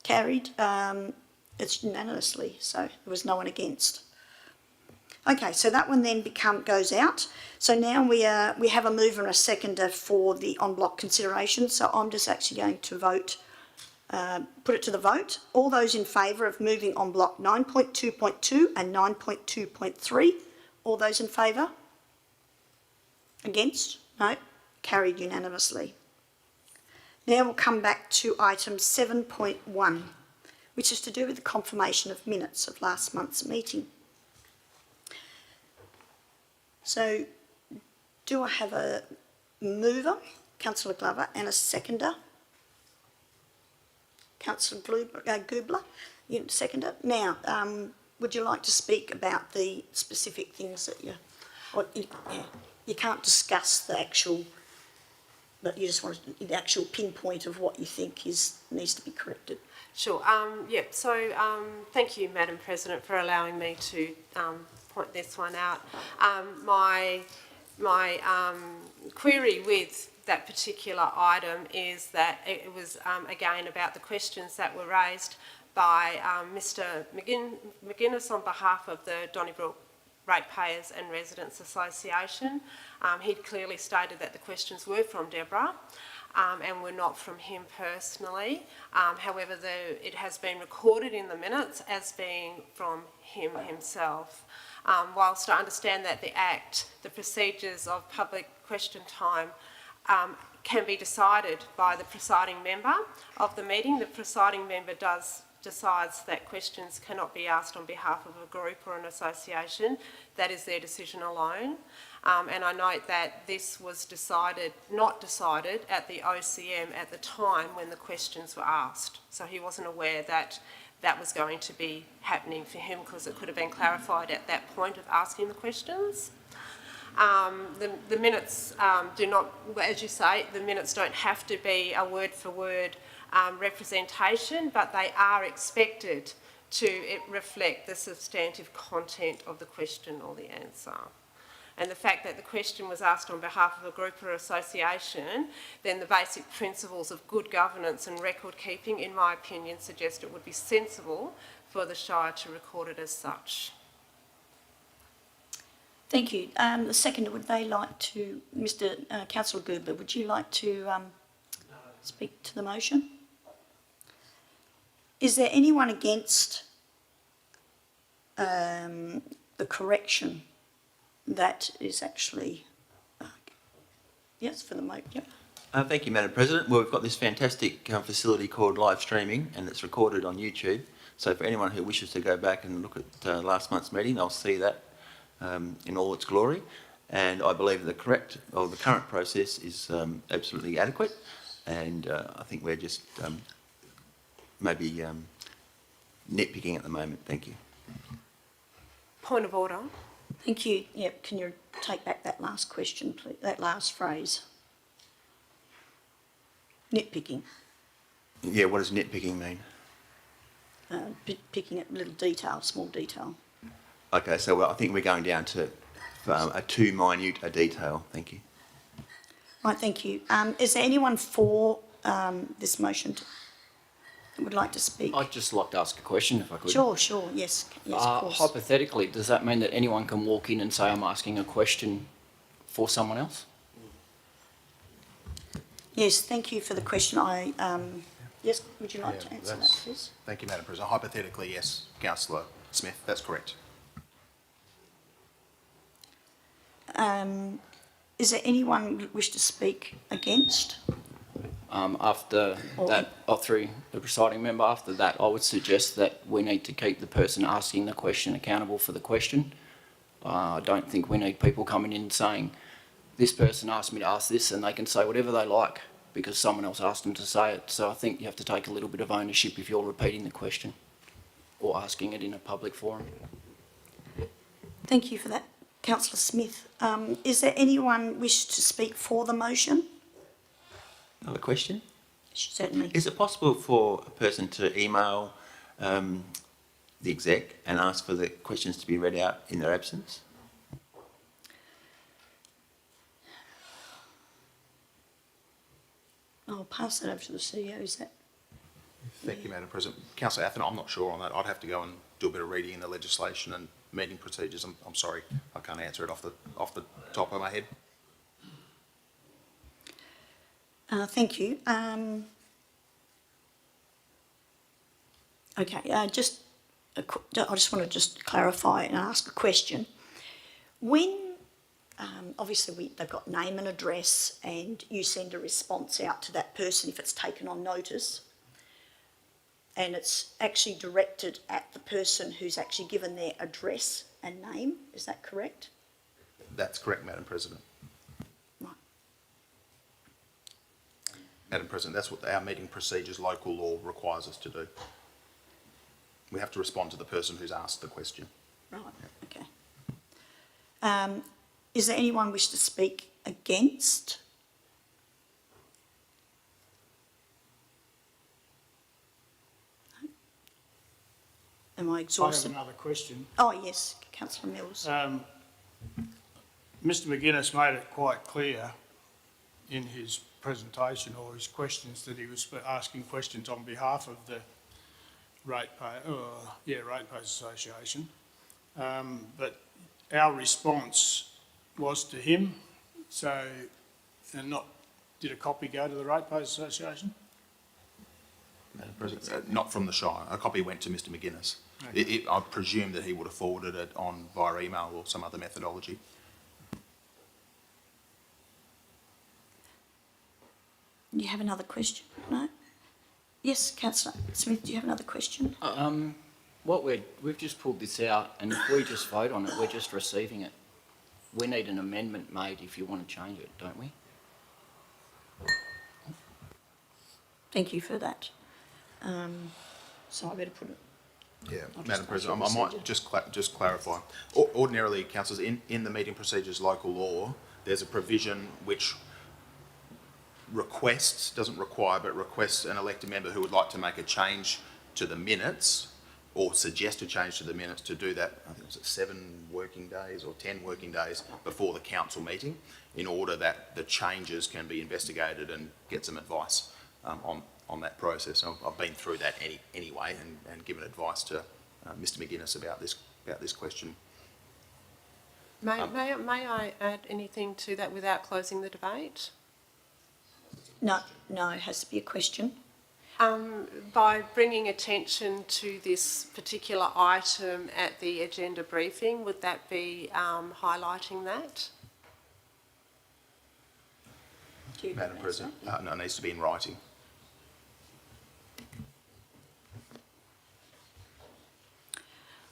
Carried. It's unanimously, so there was no one against. Okay, so that one then goes out. So now we have a mover and a seconder for the en bloc consideration. So I'm just actually going to vote. Put it to the vote. All those in favour of moving en bloc 9.2.2 and 9.2.3. All those in favour? Against? No. Carried unanimously. Now we'll come back to item 7.1, which is to do with the confirmation of minutes of last month's meeting. So do I have a mover, Councillor Glover, and a seconder? Councillor Gubler, you second it. Now, would you like to speak about the specific things that you can't discuss the actual but you just wanted the actual pinpoint of what you think needs to be corrected. Sure. Thank you, Madam President, for allowing me to point this one out. My query with that particular item is that it was, again, about the questions that were raised by Mr McGuinness on behalf of the Donnybrook Ratepayers and Residents Association. He'd clearly stated that the questions were from Deborah and were not from him personally. However, it has been recorded in the minutes as being from him himself. Whilst I understand that the Act, the procedures of public question time, can be decided by the presiding member of the meeting, the presiding member decides that questions cannot be asked on behalf of a group or an association. That is their decision alone. And I note that this was not decided at the OCM at the time when the questions were asked. So he wasn't aware that that was going to be happening for him because it could have been clarified at that point of asking the questions. The minutes do not, as you say, the minutes don't have to be a word for word representation, but they are expected to reflect the substantive content of the question or the answer. And the fact that the question was asked on behalf of a group or association, then the basic principles of good governance and record keeping, in my opinion, suggest it would be sensible for the Shire to record it as such. Thank you. The seconder, would they like to, Councillor Gerber, would you like to speak to the motion? Is there anyone against the correction that is actually, yes, for the motion? Yep. Thank you, Madam President. Well, we've got this fantastic facility called live streaming, and it's recorded on YouTube. So for anyone who wishes to go back and look at last month's meeting, they'll see that in all its glory. And I believe the current process is absolutely adequate. And I think we're just maybe nitpicking at the moment. Thank you. Point of order. Thank you. Yep. Can you take back that last question, please? That last phrase. Nitpicking. Yeah, what does nitpicking mean? Picking at little detail, small detail. Okay, so I think we're going down to too minute a detail. Thank you. Right, thank you. Is there anyone for this motion that would like to speak? I'd just like to ask a question, if I could. Sure, yes, of course. Hypothetically, does that mean that anyone can walk in and say, I'm asking a question for someone else? Yes, thank you for the question. Yes, would you like to answer that, please? Thank you, Madam President. Hypothetically, yes, Councillor Smith, that's correct. Is there anyone who wish to speak against? Through the presiding member, after that, I would suggest that we need to keep the person asking the question accountable for the question. I don't think we need people coming in saying, this person asked me to ask this, and they can say whatever they like because someone else asked them to say it. So I think you have to take a little bit of ownership if you're repeating the question or asking it in a public forum. Thank you for that, Councillor Smith. Is there anyone wish to speak for the motion? Another question? Certainly. Is it possible for a person to email the exec and ask for the questions to be read out in their absence? I'll pass that over to the CEO. Is that? Thank you, Madam President. Councillor Atherton, I'm not sure on that. I'd have to go and do a bit of reading in the legislation and meeting procedures. I'm sorry, I can't answer it off the top of my head. Thank you. Okay, I just want to just clarify and ask a question. When, obviously they've got name and address and you send a response out to that person if it's taken on notice, and it's actually directed at the person who's actually given their address and name, is that correct? That's correct, Madam President. Right. Madam President, that's what our meeting procedures, local law requires us to do. We have to respond to the person who's asked the question. Right, okay. Is there anyone wish to speak against am I I have exhausted? another question. Oh, yes, Councillor Mills. Mr McGuinness made it quite clear in his presentation or his questions that he was asking questions on behalf of the Ratepayers Association. But our response was to him, did a copy go to the Ratepayers Association? Madam President, not from the Shire. A copy went to Mr McGuinness. Okay. I presume that he would have forwarded it on via email or some other methodology. You have another question? No? Yes, Councillor Smith, do you have another question? We've just pulled this out, and if we just vote on it, we're just receiving it. We need an amendment made if you want to change it, don't we? Thank you for that. So I better put it. Yeah, I'll just Madam go through President, I might just clarify. Ordinarily, councillors, in the meeting procedures local law, there's a provision which requests, doesn't require, but requests an elected member who would like to make a change to the minutes or suggest a change to the minutes to do that, I think it was 7 working days or 10 working days before the council meeting, in order that the changes can be investigated and get some advice on that process. I've been through that anyway and given advice to Mr McGuinness about this question. May I add anything to that without closing the debate? No, it has to be a question. By bringing attention to this particular item at the agenda briefing, would that be highlighting that? Madam President, no, it needs to be in writing.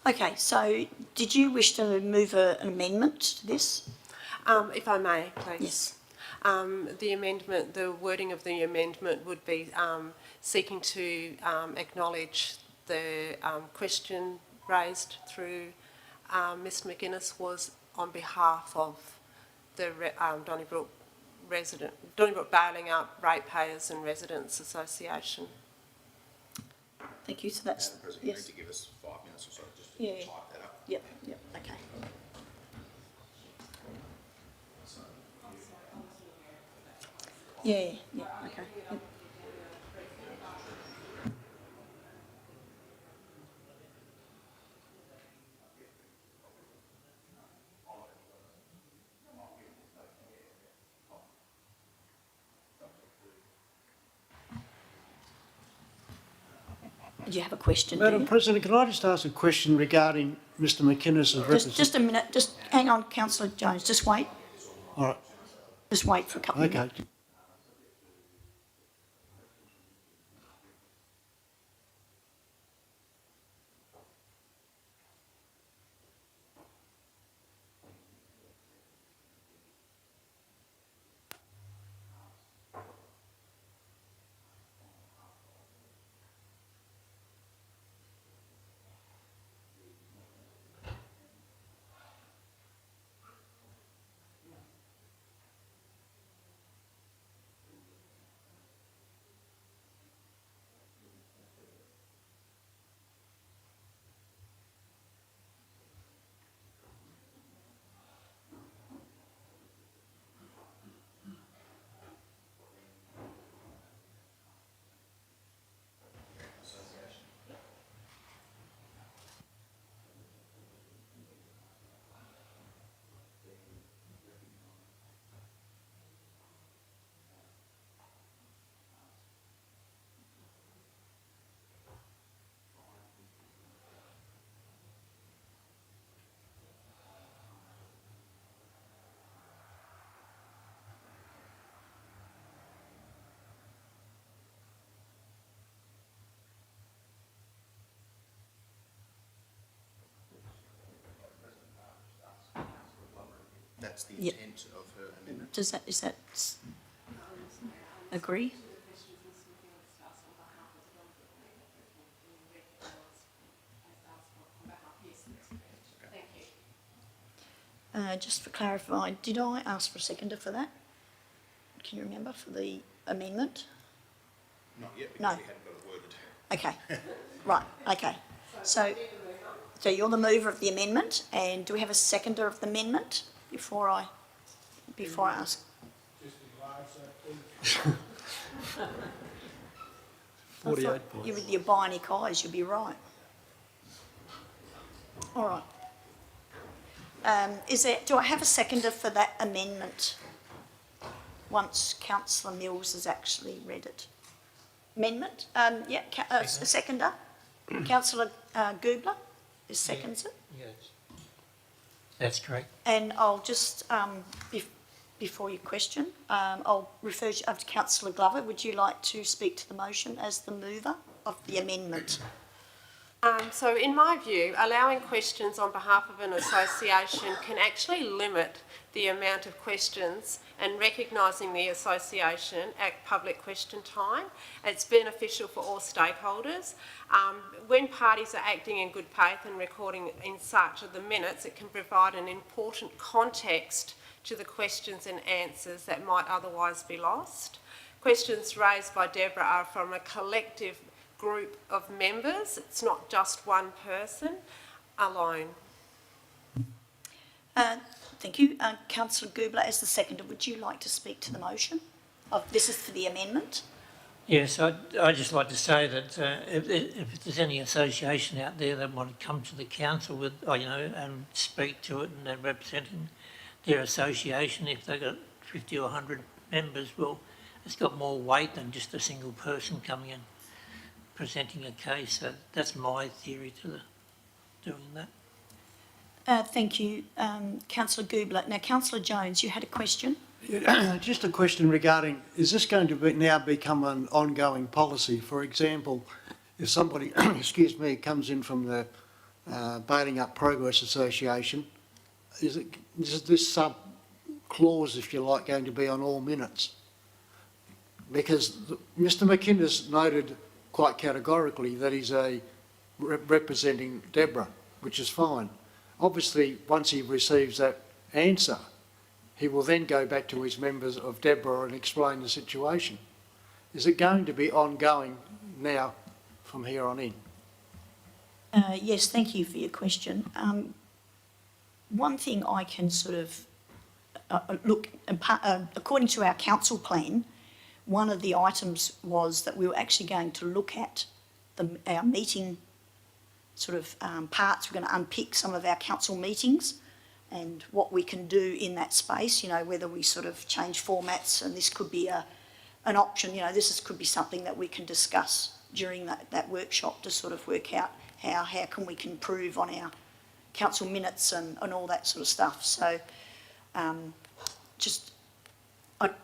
Okay, so did you wish to move an amendment to this? If I may, please. Yes. The wording of the amendment would be seeking to acknowledge the question raised through Mr McGuinness was on behalf of the Donnybrook Bailing Up Ratepayers and Residents Association. Thank you. So that's Madam President, you yes. need to give us 5 minutes or so just to Yeah. type that up. Yep. Okay. Yeah. Okay. Yep. Do you have a question? Madam President, can I just ask a question regarding Mr McInnes's representation? Just a minute. Just hang on, Councillor Jones. Just wait. All right, Just wait for a couple of okay. minutes. That's the Yep. intent of her amendment. Is that agree? Just for clarifying, did I ask for a seconder for that? Can you remember for the amendment? Not yet, No. because we hadn't got it worded. Okay, right, okay. So, So you're the mover of the amendment, and do we have a seconder of the amendment before I ask? I 48 thought points. you with your bionic eyes, you'd be right. All right. Do I have a seconder for that amendment once Councillor Mills has actually read it? Amendment? A seconder. Councillor Goobler is seconds it. Yes, that's correct. And I'll just, before you question, I'll refer you up to Councillor Glover. Would you like to speak to the motion as the mover of the amendment? So in my view, allowing questions on behalf of an association can actually limit the amount of questions, and recognising the association at public question time. It's beneficial for all stakeholders. When parties are acting in good faith and recording in such of the minutes, it can provide an important context to the questions and answers that might otherwise be lost. Questions raised by Deborah are from a collective group of members. It's not just one person alone. Thank you. Councillor Goobler, as the seconder, would you like to speak to the motion? This is for the amendment. Yes, I'd just like to say that if there's any association out there that want to come to the council with, and speak to it, and they're representing their association, if they've got 50 or 100 members, well, it's got more weight than just a single person coming in presenting a case. So that's my theory to doing that. Thank you, Councillor Goobler. Now, Councillor Jones, you had a question? Just a question regarding, is this going to now become an ongoing policy? For example, if somebody, excuse me, comes in from the Baling Up Progress Association, is this sub-clause, if you like, going to be on all minutes? Because Mr McInnes noted quite categorically that he's representing Deborah, which is fine. Obviously, once he receives that answer, he will then go back to his members of Deborah and explain the situation. Is it going to be ongoing now from here on in? Yes, thank you for your question. One thing I can sort of according to our council plan, one of the items was that we were actually going to look at our meeting sort of parts. We're going to unpick some of our council meetings and what we can do in that space, whether we sort of change formats, and this could be an option, this could be something that we can discuss during that workshop to sort of work out how can we improve on our council minutes and all that sort of stuff. So I'm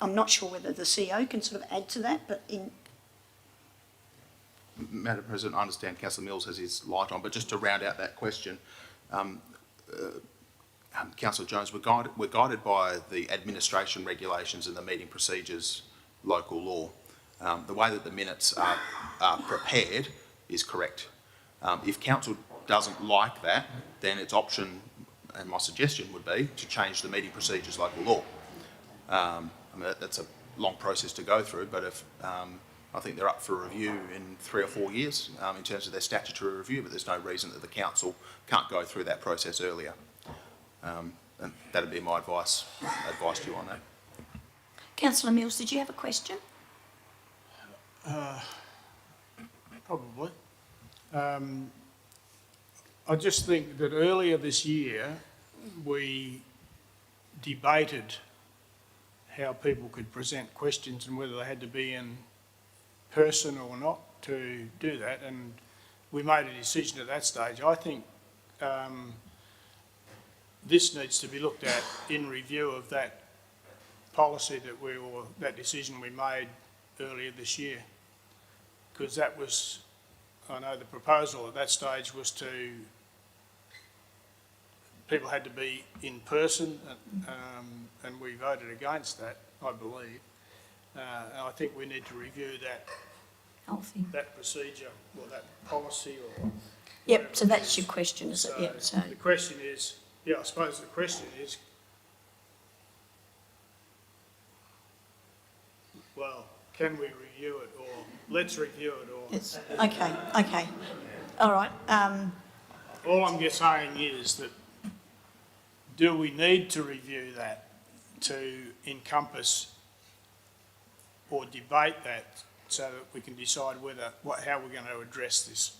not sure whether the CEO can sort of add to that, but Madam President, I understand Councillor Mills has his light on, but just to round out that question, Councillor Jones, we're guided by the administration regulations and the meeting procedures local law. The way that the minutes are prepared is correct. If council doesn't like that, then its option, and my suggestion would be, to change the meeting procedures local law. I mean, that's a long process to go through, but if I think they're up for review in 3 or 4 years in terms of their statutory review, but there's no reason that the council can't go through that process earlier. And that'd be my advice to you on that. Councillor Mills, did you have a question? Probably. I just think that earlier this year we debated how people could present questions and whether they had to be in person or not to do that, and we made a decision at that stage. I think this needs to be looked at in review of that policy that decision we made earlier this year, because that was, I know the proposal at that stage was people had to be in person, and we voted against that, I believe. And I think we need to review that procedure or that policy or. Yep. So that's your question, is it? So Yep. So the question is, I suppose the question is, well, can we review it, or let's review it, or. it's okay. Okay. All right. all I'm just saying is that, do we need to review that to encompass or debate that so that we can decide how we're going to address this?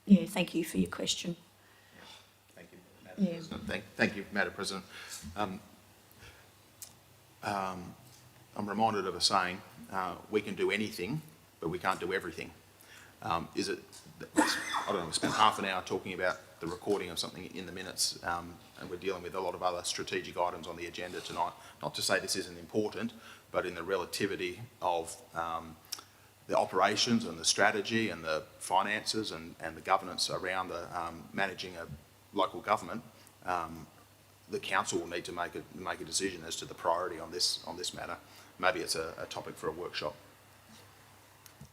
Yeah, thank you for your question. Thank you, Madam President. Thank you, Madam President. I'm reminded of a saying, we can do anything, but we can't do everything. I don't know, we spent half an hour talking about the recording of something in the minutes, and we're dealing with a lot of other strategic items on the agenda tonight. Not to say this isn't important, but in the relativity of the operations and the strategy and the finances and the governance around the managing a local government, the council will need to make a decision as to the priority on this matter. Maybe it's a topic for a workshop.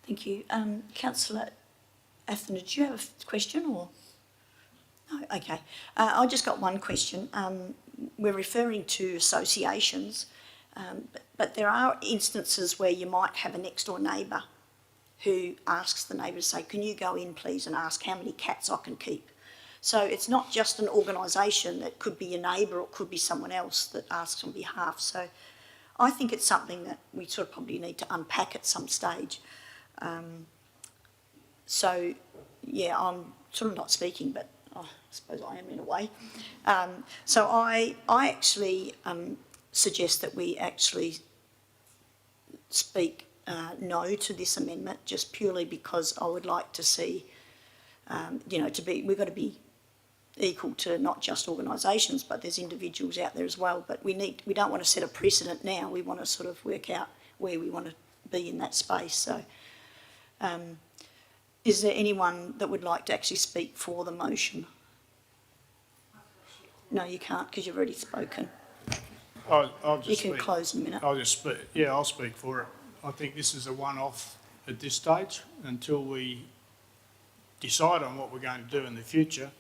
Thank you. Councillor Athena, do you have a question or? No, okay. I just got one question. We're referring to associations, but there are instances where you might have a next door neighbour who asks the neighbour to say, can you go in please and ask how many cats I can keep? So it's not just an organisation, it could be your neighbour or it could be someone else that asks on behalf. So I think it's something that we sort of probably need to unpack at some stage. So, yeah, I'm sort of not speaking, but I suppose I am in a way. So I actually suggest that we actually speak no to this amendment, just purely because I would like to see, we've got to be equal to not just organisations, but there's individuals out there as well. But we don't want to set a precedent now. We want to sort of work out where we want to be in that space. So, is there anyone that would like to actually speak for the motion? No, you can't because you've already spoken. I'll just you can speak. Close in a minute. I'll speak for it. I think this is a one-off at this stage until we decide on what we're going to do in the future.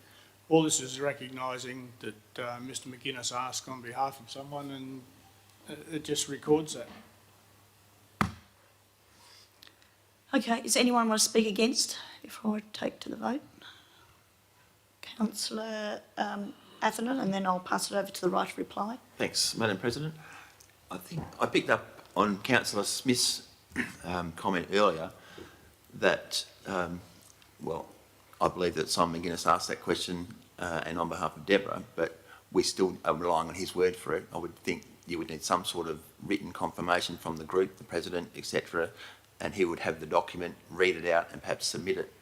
All this is recognising that Mr McGuinness asked on behalf of someone, and it just records that. Okay, does anyone want to speak against before I take to the vote? Councillor Atherton, and then I'll pass it over to the right of reply. Thanks, Madam President. I think I picked up on Councillor Smith's comment earlier that, I believe that Simon McGuinness asked that question and on behalf of Deborah, but we still are relying on his word for it. I would think you would need some sort of written confirmation from the group, the president, etc., and he would have the document, read it out and perhaps submit it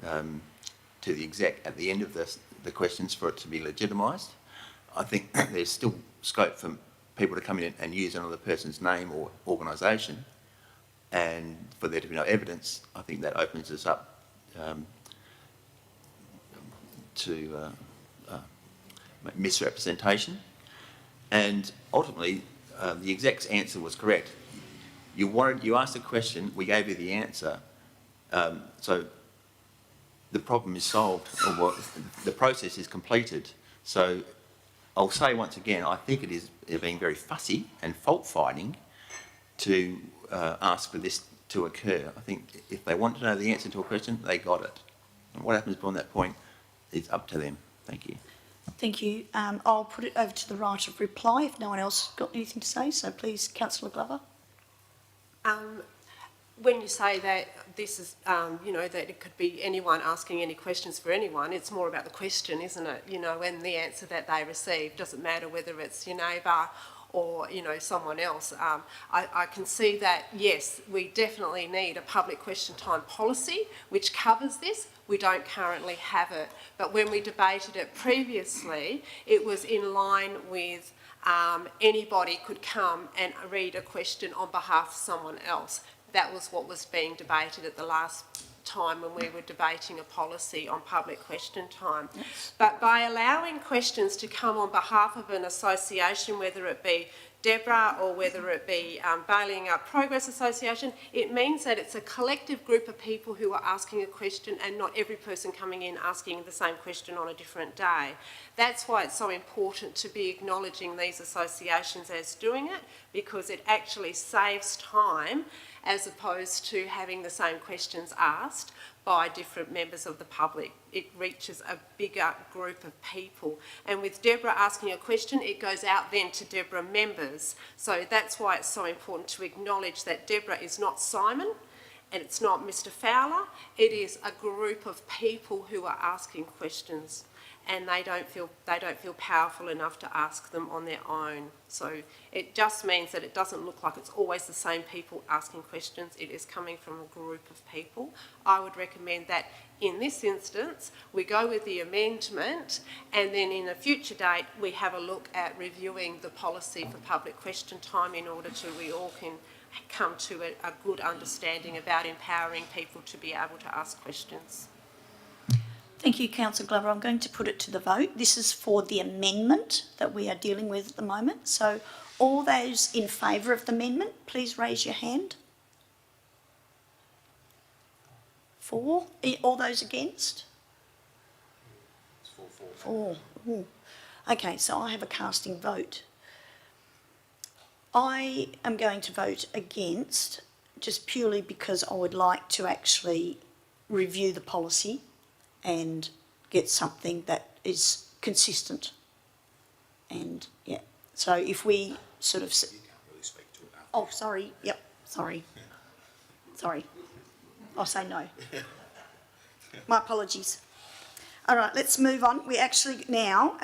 to the exec at the end of the questions for it to be legitimised. I think there's still scope for people to come in and use another person's name or organisation, and for there to be no evidence. I think that opens us up to misrepresentation, and ultimately the exec's answer was correct. You asked a question, we gave you the answer, so the problem is solved, or the process is completed. So I'll say once again, I think it is being very fussy and fault-finding to ask for this to occur. I think if they want to know the answer to a question, they got it. And what happens beyond that point is up to them. Thank you. Thank you. I'll put it over to the right of reply if no one else has got anything to say. So please, Councillor Glover. When you say that this is, that it could be anyone asking any questions for anyone, it's more about the question, isn't it? And the answer that they receive. Doesn't matter whether it's your neighbour or, someone else. I can see that, yes, we definitely need a public question time policy which covers this. We don't currently have it. But when we debated it previously, it was in line with anybody could come and read a question on behalf of someone else. That was what was being debated at the last time when we were debating a policy on public question time. Yes. But by allowing questions to come on behalf of an association, whether it be Deborah or whether it be Baileying Up Progress Association, it means that it's a collective group of people who are asking a question and not every person coming in asking the same question on a different day. That's why it's so important to be acknowledging these associations as doing it, because it actually saves time as opposed to having the same questions asked by different members of the public. It reaches a bigger group of people. And with Deborah asking a question, it goes out then to Deborah members. So that's why it's so important to acknowledge that Deborah is not Simon and it's not Mr. Fowler. It is a group of people who are asking questions, and they don't feel powerful enough to ask them on their own. So it just means that it doesn't look like it's always the same people asking questions. It is coming from a group of people. I would recommend that in this instance we go with the amendment, and then in a future date we have a look at reviewing the policy for public question time in order to we all can come to a good understanding about empowering people to be able to ask questions. Thank you, Councillor Glover. I'm going to put it to the vote. This is for the amendment that we are dealing with at the moment. So all those in favour of the amendment, please raise your hand. 4. All those against? 4. Ooh. Okay, so I have a casting vote. I am going to vote against just purely because I would like to actually review the policy and get something that is consistent. And yeah, so if we sort of... You can't really speak to it now. Oh, sorry, yep, sorry. Sorry, I'll say no. My apologies. All right, let's move on. We actually now,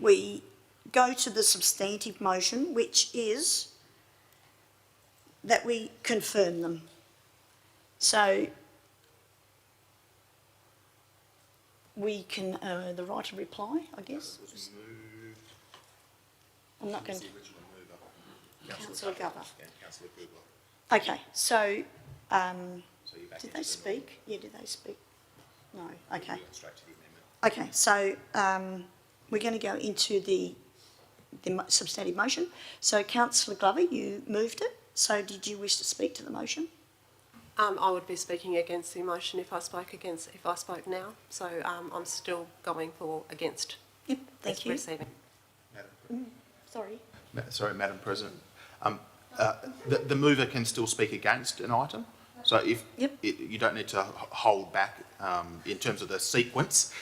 we go to the substantive motion, which is that we confirm them. So we can, the right of reply, I guess. I'm not going to... Councillor Glover. Councillor Glover. Okay, so, did they speak? Yeah, did they speak? No, okay. Straight to the amendment. Okay, so we're going to go into the substantive motion. So Councillor Glover, you moved it. So did you wish to speak to the motion? I would be speaking against the motion if I spoke now. So I'm still going for against. Yep, thank you. Receiving. Sorry. Sorry, Madam President. The mover can still speak against an item. So if you don't need to hold back in terms of the sequence.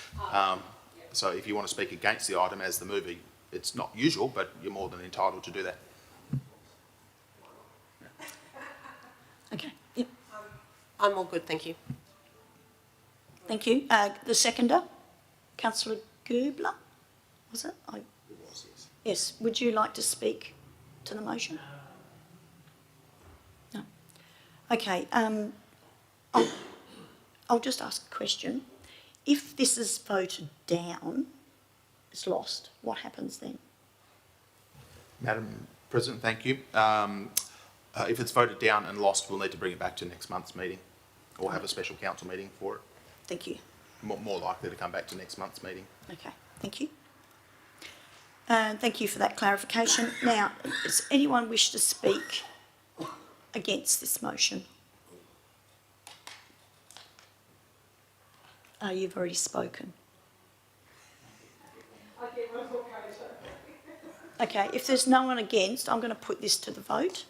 So if you want to speak against the item as the mover, it's not usual, but you're more than entitled to do that. Okay. Yep. I'm all good, thank you. Thank you. The seconder, Councillor Goobler, was it? It was, yes. Yes. Would you like to speak to the motion? No. Okay. I'll just ask a question. If this is voted down, it's lost, what happens then? Madam President, thank you. If it's voted down and lost, we'll need to bring it back to next month's meeting or have a special council meeting for it. Thank you. More likely to come back to next month's meeting. Okay, thank you. Thank you for that clarification. Now, does anyone wish to speak against this motion? You've already spoken. Okay, if there's no one against, I'm going to put this to the vote.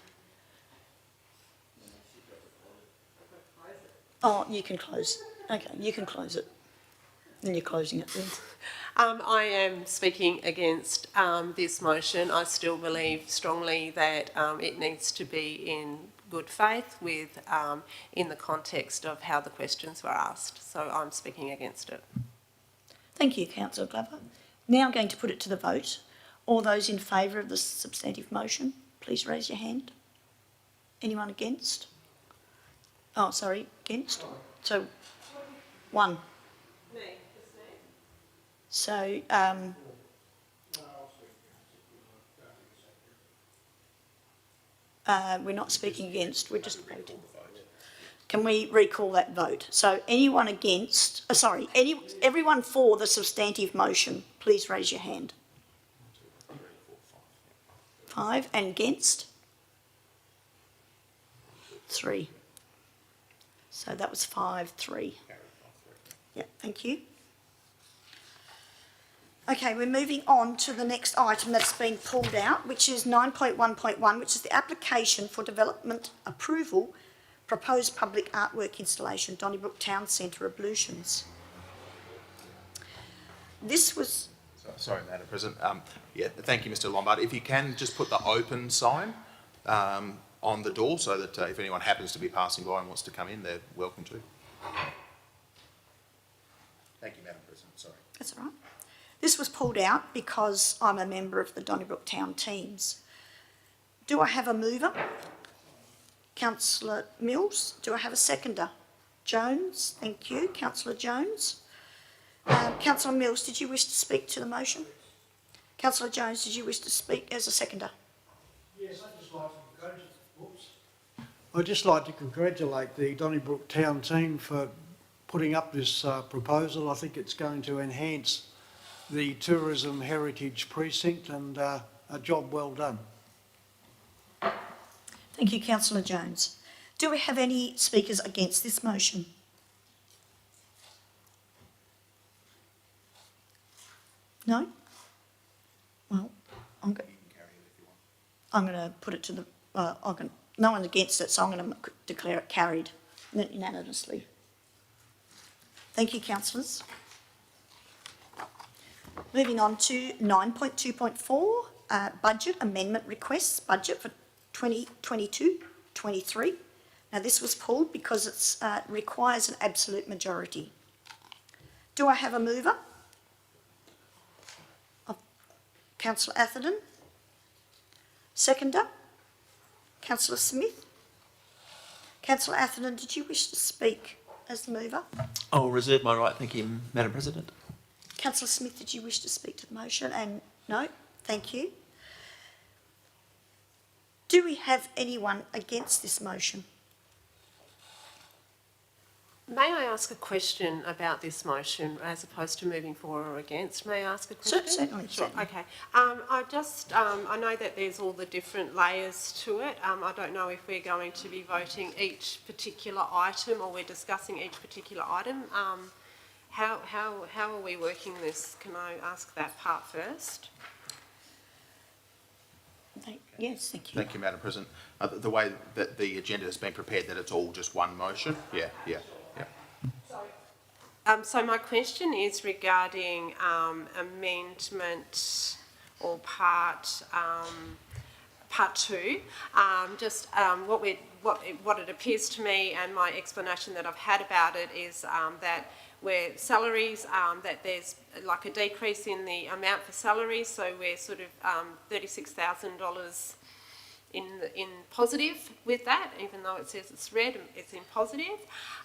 Oh, you can close. Okay, you can close it. Then you're closing it then. I am speaking against this motion. I still believe strongly that it needs to be in good faith with, in the context of how the questions were asked. So I'm speaking against it. Thank you, Councillor Glover. Now I'm going to put it to the vote. All those in favour of the substantive motion, please raise your hand. Anyone against? Oh, sorry, against? So, 1. Me. So, we're not speaking against, we're just voting. Can we recall that vote? So anyone against, everyone for the substantive motion, please raise your hand. 5, and against? 3. So that was 5-3. Yeah, thank you. Okay, we're moving on to the next item that's been pulled out, which is 9.1.1, which is the application for development approval, proposed public artwork installation, Donnybrook Town Centre ablutions. This was, Sorry, Madam President. Yeah, thank you, Mr. Lombard. If you can just put the open sign on the door so that if anyone happens to be passing by and wants to come in, they're welcome to. Thank you, Madam President. Sorry. that's all right. This was pulled out because I'm a member of the Donnybrook Town teams. Do I have a mover? Councillor Mills. Do I have a seconder? Jones, thank you. Councillor Jones. Councillor Mills, did you wish to speak to the motion? Councillor Jones, did you wish to speak as a seconder? Yes, I'd just like to congratulate the Donnybrook Town team for putting up this proposal. I think it's going to enhance the tourism heritage precinct and a job well done. Thank you, Councillor Jones. Do we have any speakers against this motion? No? Well, I'm going to put it to the, no one's against it, so I'm going to declare it carried unanimously. Thank you, councillors. Moving on to 9.2.4, budget amendment requests, budget for 2022-23. Now this was pulled because it requires an absolute majority. Do I have a mover? Councillor Atherton. Seconder? Councillor Smith. Councillor Atherton, did you wish to speak as the mover? I'll reserve my right, thank you, Madam President. Councillor Smith, did you wish to speak to the motion? And no, thank you. Do we have anyone against this motion? May I ask a question about this motion as opposed to moving for or against? May I ask a question? Certainly. Sure, okay. I know that there's all the different layers to it. I don't know if we're going to be voting each particular item or we're discussing each particular item. How are we working this? Can I ask that part first? Yes, thank you. Thank you, Madam President. The way that the agenda has been prepared, that it's all just one motion. Yeah. So my question is regarding amendment or part two. What it appears to me, and my explanation that I've had about it is that where salaries, that there's like a decrease in the amount for salaries, so we're sort of $36,000 in positive with that, even though it says it's red, it's in positive.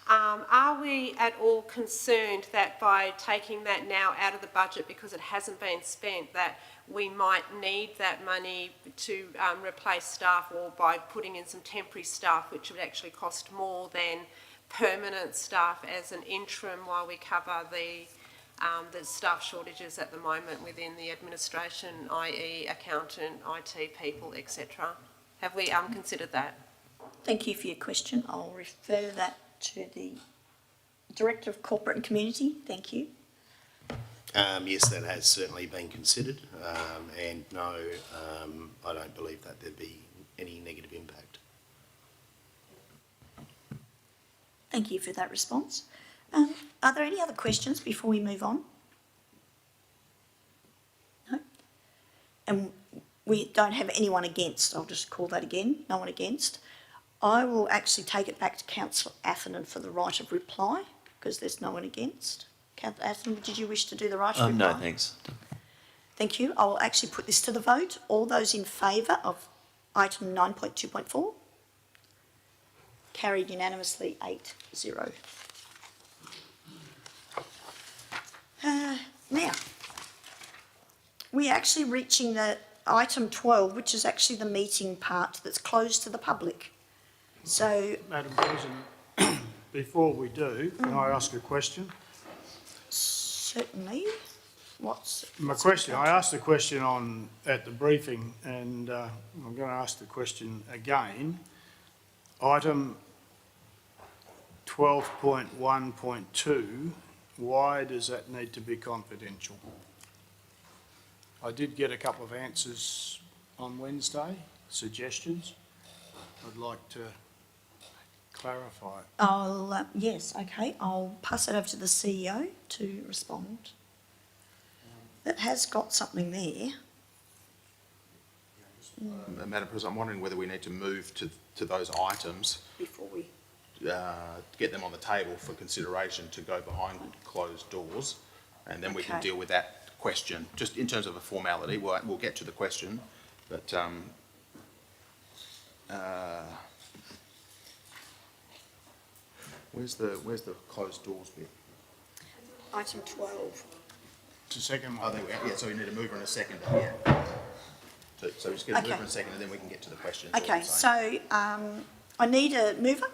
Are we at all concerned that by taking that now out of the budget because it hasn't been spent, that we might need that money to replace staff, or by putting in some temporary staff, which would actually cost more than permanent staff as an interim while we cover the staff shortages at the moment within the administration, i.e. accountant, IT people, etc.? Have we considered that? Thank you for your question. I'll refer that to the Director of Corporate and Community. Thank you. Yes, that has certainly been considered, and no, I don't believe that there'd be any negative impact. Thank you for that response. Are there any other questions before we move on? No? And we don't have anyone against. I'll just call that again. No one against. I will actually take it back to Councillor Atherton for the right of reply, because there's no one against. Councillor Atherton, did you wish to do the right of reply? No, thanks. Thank you. I will actually put this to the vote. All those in favour of item 9.2.4? Carried unanimously, 8-0. Now, we're actually reaching the item 12, which is actually the meeting part that's closed to the public. So, Madam President, before we do, can I ask a question? certainly, I asked the question at the briefing, and I'm going to ask the question again. Item 12.1.2, why does that need to be confidential? I did get a couple of answers on Wednesday, suggestions. I'd like to clarify it. Yes, okay, I'll pass it over to the CEO to respond. It has got something there. Madam President, I'm wondering whether we need to move to those items, Before we, get them on the table for consideration to go behind closed doors, and then we can Okay. deal with that question. Just in terms of a formality, we'll get to the question, but where's the closed doors bit? item 12. It's the second Oh, one. there we are. Yeah, so we need a mover and a seconder, yeah. So just get a Okay. mover and a seconder, and then we can get to the questions. all Okay, the same. so I need a mover.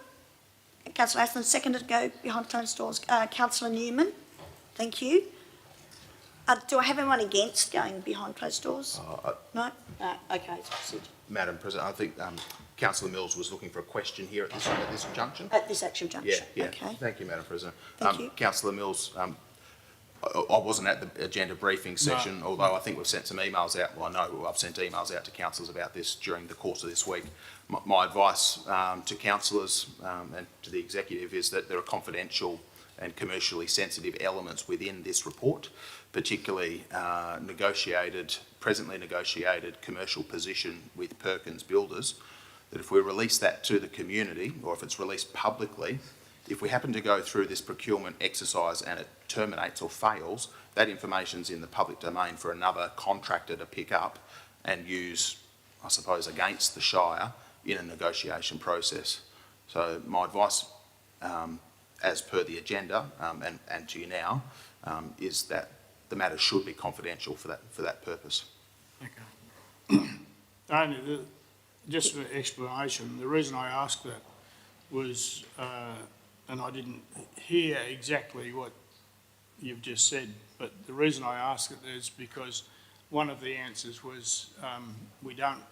Councillor Athens, seconder to go behind closed doors. Councillor Newman, thank you. Do I have anyone against going behind closed doors? No? Okay, it's proceed. Madam President, I think Councillor Mills was looking for a question here at this junction. At this actual Yeah, junction? yeah. Okay. Thank you, Madam President. Thank you. Councillor Mills, I wasn't at the agenda briefing session, although I think we've sent some emails out. Well, I know I've sent emails out to councillors about this during the course of this week. My advice to councillors and to the executive is that there are confidential and commercially sensitive elements within this report, particularly presently negotiated commercial position with Perkins Builders, that if we release that to the community, or if it's released publicly, if we happen to go through this procurement exercise and it terminates or fails, that information's in the public domain for another contractor to pick up and use, I suppose, against the Shire in a negotiation process. So my advice, as per the agenda and to you now, is that the matter should be confidential for that purpose. Okay. Only just for explanation, the reason I asked that was, and I didn't hear exactly what you've just said, but the reason I asked it is because one of the answers was we don't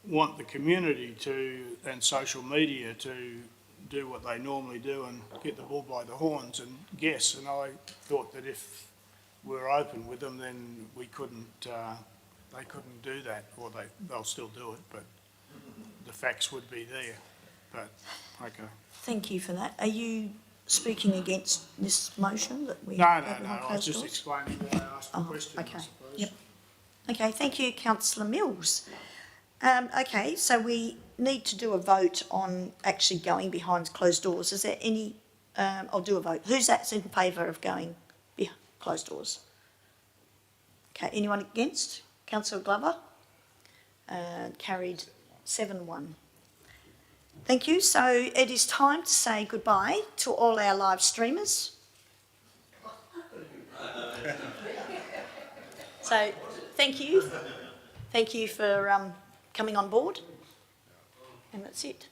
want the community and social media to do what they normally do and get the bull by the horns and guess. And I thought that if we're open with them, then we couldn't, they couldn't do that, or they'll still do it, but the facts would be there. But, okay. Thank you for that. Are you speaking against this motion that we? No, have no, behind I was closed just doors? explaining why I asked the question, I okay. suppose. Yep. Okay, thank you, Councillor Mills. Okay, so we need to do a vote on actually going behind closed doors. Is there any, I'll do a vote. Who's that's in favour of going behind closed doors? Okay, anyone against? Councillor Glover? Carried 7-1. Thank you. So it is time to say goodbye to all our live streamers. So thank you. Thank you for coming on board. And that's it.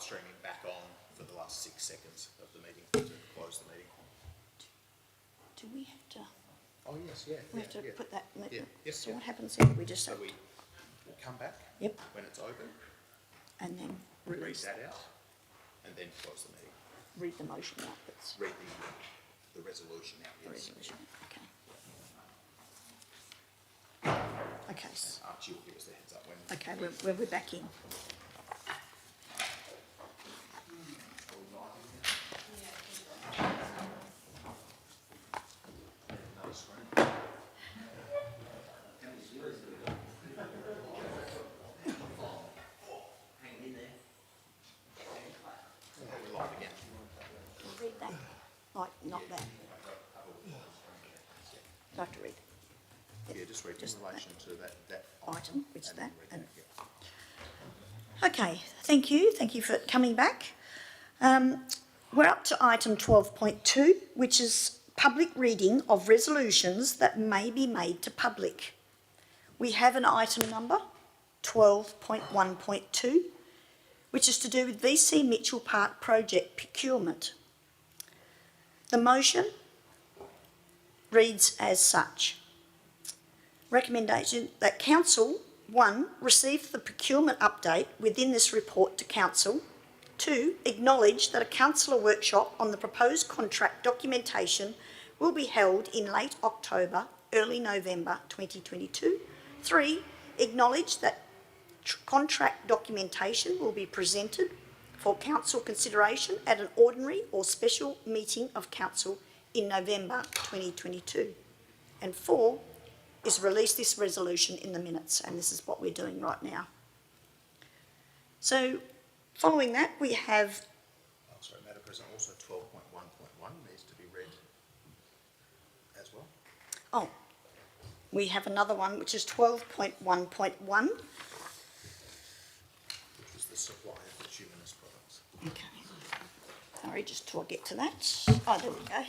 streaming back on for the last 6 seconds of the meeting to close the meeting. Do we have to, Oh, yes, yeah. we have to put that, Yeah, so what happens then? We just So have we to, will come back yep, when it's open, and then read release, that out, and then close the meeting. read the motion out, that's Read the resolution out, the yes. resolution, okay. Okay, Archie will give us the heads up when. okay, we're back in. We're live again. Read that, like, not that. Do I have to read? Yeah, just read Just in relation to that item, which is and then that, read and yeah. okay, thank you for coming back. We're up to item 12.2, which is public reading of resolutions that may be made to public. We have an item number 12.1.2, which is to do with VC Mitchell Park project procurement. The motion reads as such. Recommendation that Council, 1, receive the procurement update within this report to Council. 2, acknowledge that a councillor workshop on the proposed contract documentation will be held in late October, early November 2022. 3, acknowledge that contract documentation will be presented for Council consideration at an ordinary or special meeting of Council in November 2022. And 4, is release this resolution in the minutes, and this is what we're doing right now. So, following that, we have, Oh, sorry, Madam President, also 12.1.1 needs to be read as well. oh, we have another one, which is 12.1.1. Which is the supply of bituminous products. Okay. Sorry, just till I get to that. Oh, there we go.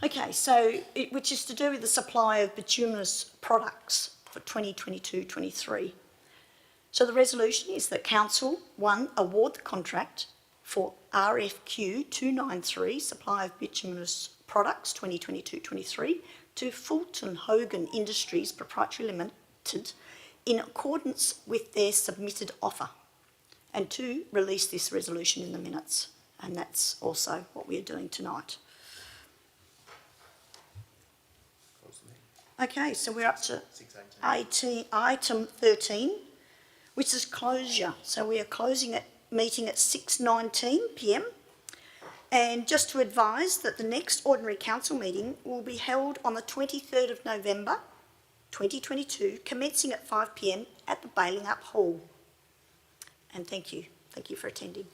Okay, so which is to do with the supply of bituminous products for 2022-23. So the resolution is that Council, 1, award the contract for RFQ 293, supply of bituminous products 2022-23, to Fulton Hogan Industries Proprietary Limited in accordance with their submitted offer. And 2, release this resolution in the minutes. And that's also what we are doing tonight. Close the meeting. Okay, so we're up to 6:18. item 13, which is closure. So we are closing at meeting at 6:19 p.m. And just to advise that the next ordinary council meeting will be held on the 23rd of November 2022, commencing at 5 p.m. at the Bailing Up Hall. And thank you. Thank you for attending.